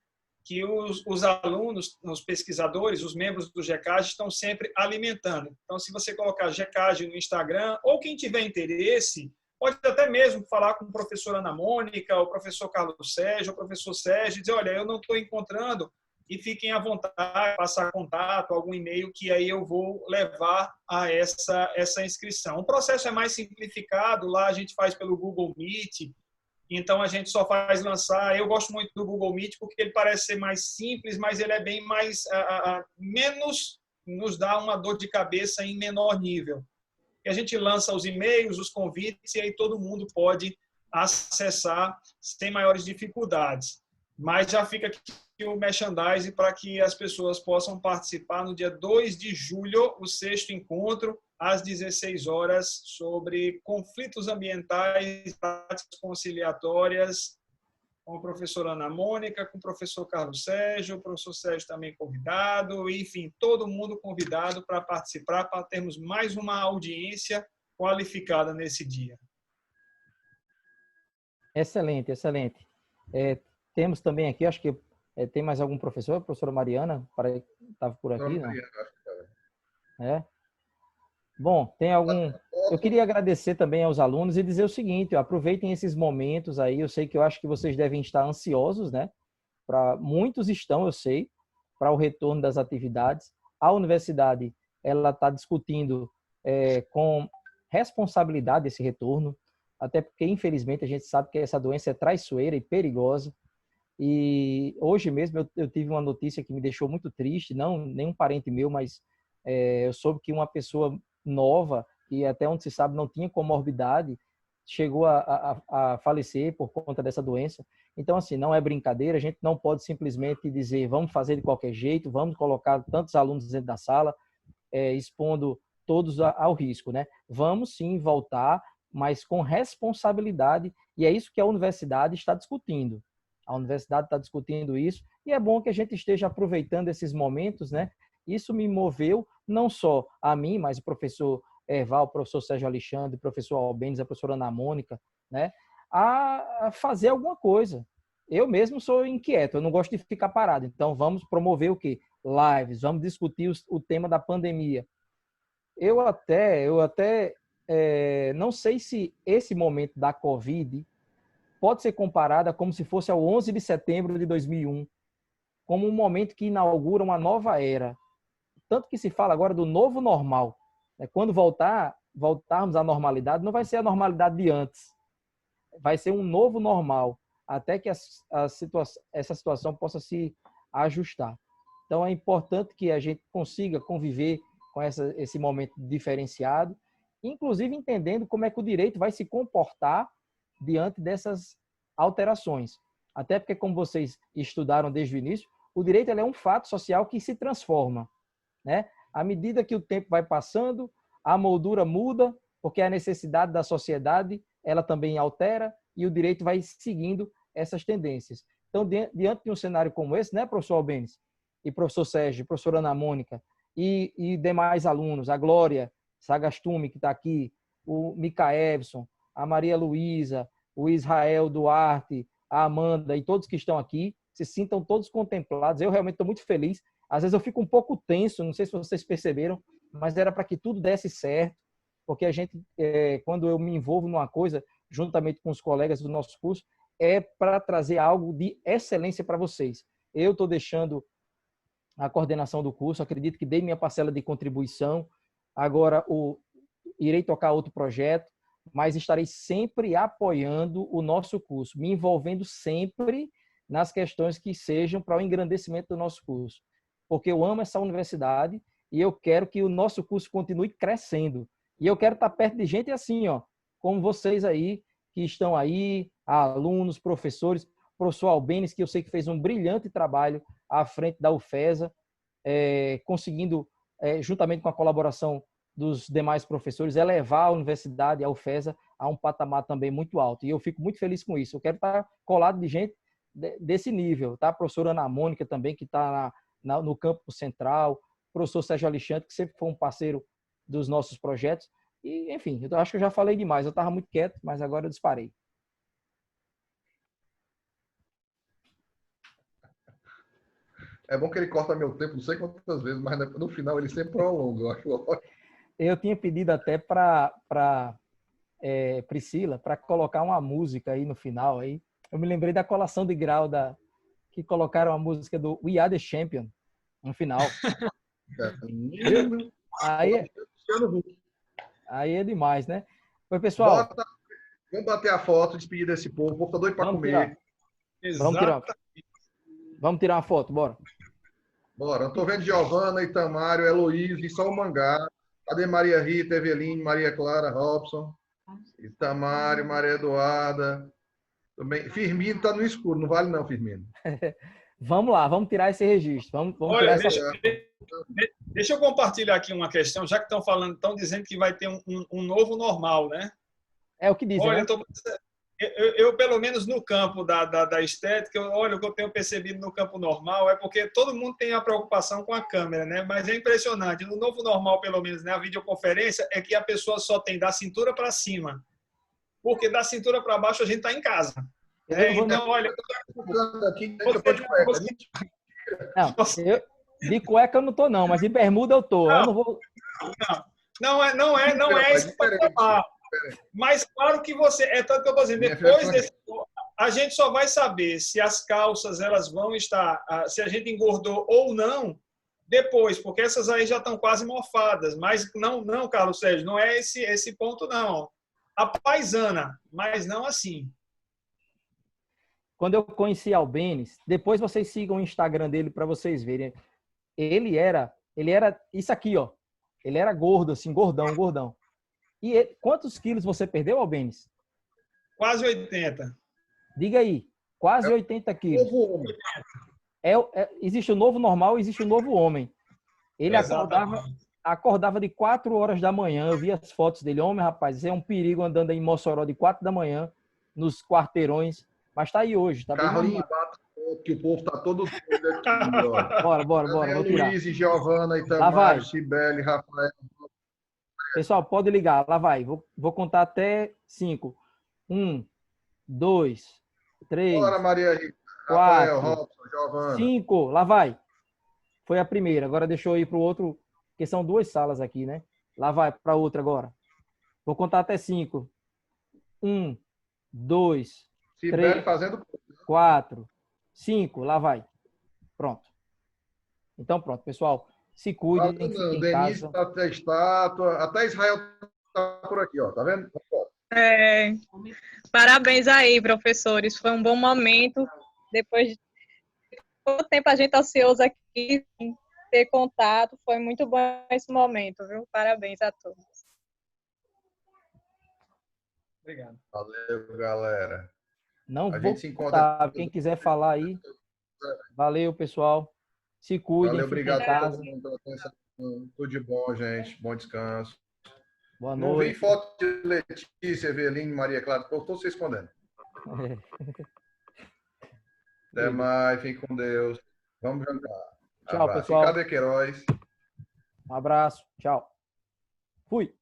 que os alunos, os pesquisadores, os membros do GECAJ estão sempre alimentando. Então, se você colocar GECAJ no Instagram, ou quem tiver interesse, pode até mesmo falar com o professor Ana Mônica, o professor Carlos Sérgio, o professor Sérgio, e dizer, olha, eu não estou encontrando, e fiquem à vontade, passar contato, algum e-mail, que aí eu vou levar a essa inscrição. O processo é mais simplificado, lá a gente faz pelo Google Meet, então a gente só faz lançar. Eu gosto muito do Google Meet porque ele parece ser mais simples, mas ele é bem mais, menos, nos dá uma dor de cabeça em menor nível. E a gente lança os e-mails, os convites, e aí todo mundo pode acessar sem maiores dificuldades. Mas já fica aqui o merchandising para que as pessoas possam participar no dia 2 de julho, o 6º encontro, às 16 horas, sobre conflitos ambientais, práticas conciliatórias, com a professora Ana Mônica, com o professor Carlos Sérgio, o professor Sérgio também convidado, enfim, todo mundo convidado para participar, para termos mais uma audiência qualificada nesse dia. Excelente, excelente. Temos também aqui, acho que tem mais algum professor, a professora Mariana, estava por aqui, não? É. Bom, tem algum... Eu queria agradecer também aos alunos e dizer o seguinte, aproveitem esses momentos aí, eu sei que eu acho que vocês devem estar ansiosos, né? Muitos estão, eu sei, para o retorno das atividades. A universidade, ela está discutindo com responsabilidade esse retorno, até porque, infelizmente, a gente sabe que essa doença é traiçoeira e perigosa. E hoje mesmo eu tive uma notícia que me deixou muito triste, não nenhum parente meu, mas eu soube que uma pessoa nova, que até onde se sabe não tinha comorbidade, chegou a falecer por conta dessa doença. Então, assim, não é brincadeira, a gente não pode simplesmente dizer vamos fazer de qualquer jeito, vamos colocar tantos alunos dentro da sala, expondo todos ao risco, né? Vamos sim voltar, mas com responsabilidade, e é isso que a universidade está discutindo. A universidade está discutindo isso, e é bom que a gente esteja aproveitando esses momentos, né? Isso me moveu, não só a mim, mas o professor Erval, o professor Sérgio Alexandre, o professor Albêniz, a professora Ana Mônica, né? A fazer alguma coisa. Eu mesmo sou inquieto, eu não gosto de ficar parado. Então, vamos promover o quê? Lives, vamos discutir o tema da pandemia. Eu até não sei se esse momento da Covid pode ser comparado a como se fosse ao 11 de setembro de 2001, como um momento que inaugura uma nova era. Tanto que se fala agora do novo normal. Quando voltarmos à normalidade, não vai ser a normalidade de antes. Vai ser um novo normal, até que essa situação possa se ajustar. Então, é importante que a gente consiga conviver com esse momento diferenciado, inclusive entendendo como é que o direito vai se comportar diante dessas alterações. Até porque, como vocês estudaram desde o início, o direito é um fato social que se transforma, né? À medida que o tempo vai passando, a moldura muda, porque a necessidade da sociedade ela também altera e o direito vai seguindo essas tendências. Então, diante de um cenário como esse, né, professor Albêniz, e professor Sérgio, professora Ana Mônica, e demais alunos, a Glória Sagastume, que está aqui, o Micaelson, a Maria Luísa, o Israel Duarte, a Amanda e todos que estão aqui, se sintam todos contemplados. Eu realmente estou muito feliz. Às vezes eu fico um pouco tenso, não sei se vocês perceberam, mas era para que tudo desse certo, porque a gente, quando eu me envolvo numa coisa, juntamente com os colegas do nosso curso, é para trazer algo de excelência para vocês. Eu estou deixando a coordenação do curso, acredito que dei minha parcela de contribuição, agora irei tocar outro projeto, mas estarei sempre apoiando o nosso curso, me envolvendo sempre nas questões que sejam para o engrandecimento do nosso curso, porque eu amo essa universidade e eu quero que o nosso curso continue crescendo. E eu quero estar perto de gente assim, ó, como vocês aí, que estão aí, alunos, professores, o professor Albêniz, que eu sei que fez um brilhante trabalho à frente da UFESA, conseguindo, juntamente com a colaboração dos demais professores, elevar a universidade, a UFESA, a um patamar também muito alto. E eu fico muito feliz com isso. Eu quero estar colado de gente desse nível, tá? A professora Ana Mônica também, que está no campo central, o professor Sérgio Alexandre, que sempre foi um parceiro dos nossos projetos. E, enfim, eu acho que eu já falei demais. Eu estava muito quieto, mas agora eu disparei. É bom que ele corta meu tempo, não sei quantas vezes, mas no final ele sempre prolonga, eu acho ótimo. Eu tinha pedido até para Priscila para colocar uma música aí no final. Aí eu me lembrei da colação de grau que colocaram a música do We Are the Champion no final. Aí é demais, né? Oi, pessoal. Vamos bater a foto, despedir desse povo. O povo tá doido para comer. Vamos tirar uma foto, bora. Bora. Eu tô vendo Giovana, Itamário, Heloísa e só o Mangá. Cadê Maria Rita, Eveline, Maria Clara, Robson, Itamário, Maria Eduarda, Também. Firmino está no escuro, não vale não, Firmino. Vamos lá, vamos tirar esse registro. Vamos Olha, tirar essa... deixa eu compartilhar aqui uma questão, já que estão dizendo que vai ter um novo normal, né? É o que dizem, Olha, né? eu, pelo menos no campo da estética, olha, o que eu tenho percebido no campo normal é porque todo mundo tem a preocupação com a câmera, né? Mas é impressionante. No novo normal, pelo menos, né, a videoconferência, é que a pessoa só tem da cintura para cima. Porque da cintura para baixo a gente está em casa. Então, olha, não, de cueca eu não tô, não, mas de bermuda eu tô. Eu não vou. Não é esse patamar. Mas claro que você. É tanto que eu estou dizendo, depois desse. A gente só vai saber se as calças elas vão estar. Se a gente engordou ou não, depois, porque essas aí já estão quase morfadas. Mas não, Carlos Sérgio, não é esse ponto, não. A paisana, mas não assim. Quando eu conheci Albênis, depois vocês sigam o Instagram dele para vocês verem. Ele era isso aqui, ó. Ele era gordo, assim, gordão. E quantos quilos você perdeu, Albênis? Quase 80. Diga aí, quase 80 quilos. Existe o novo normal, existe o novo homem. Ele acordava de 4 horas da manhã. Eu vi as fotos dele. Homem, rapaz, é um perigo andando em Mossoró de 4 da manhã, nos quarteirões. Mas tá aí hoje. Tá Carlinhos, que o povo tá todo doido aqui. Bora. Vou tirar. Luiz, Giovana, Lá Itamar, vai. Cibele, Rafael. Pessoal, pode ligar. Lá vai. Vou contar até 5. 1, 2, 3, Bora, Maria Rita, 4, Rafael, Robson, Giovana. 5. Lá vai. Foi a primeira. Agora deixa eu ir para o outro, que são 2 salas aqui, né? Lá vai para outra agora. Vou contar até 5. 1, 2, Cibele 3, fazendo 4, 5. Lá vai. Pronto. Então, pronto, pessoal. Se cuidem, fiquem em Denise casa. tá até estátua. Até Israel tá por aqui, ó. Tá vendo? Parabéns aí, professores. Foi um bom momento. Depois de todo tempo a gente ansioso aqui, ter contato. Foi muito bom esse momento, viu? Parabéns a todos. Obrigado. Valeu, galera. Não A vou gente se encontra. contar. Quem quiser falar aí. Valeu, pessoal. Se cuidem, Valeu, fiquem obrigado em casa. pela atenção. Tudo de bom, gente. Bom descanso. Boa Não vi noite. foto de Letícia, Eveline, Maria Clara. Estou se escondendo. Até mais. Fiquem com Deus. Vamos jantar. Tchau, pessoal. Cadê Queiroz? Um abraço. Tchau. Fui.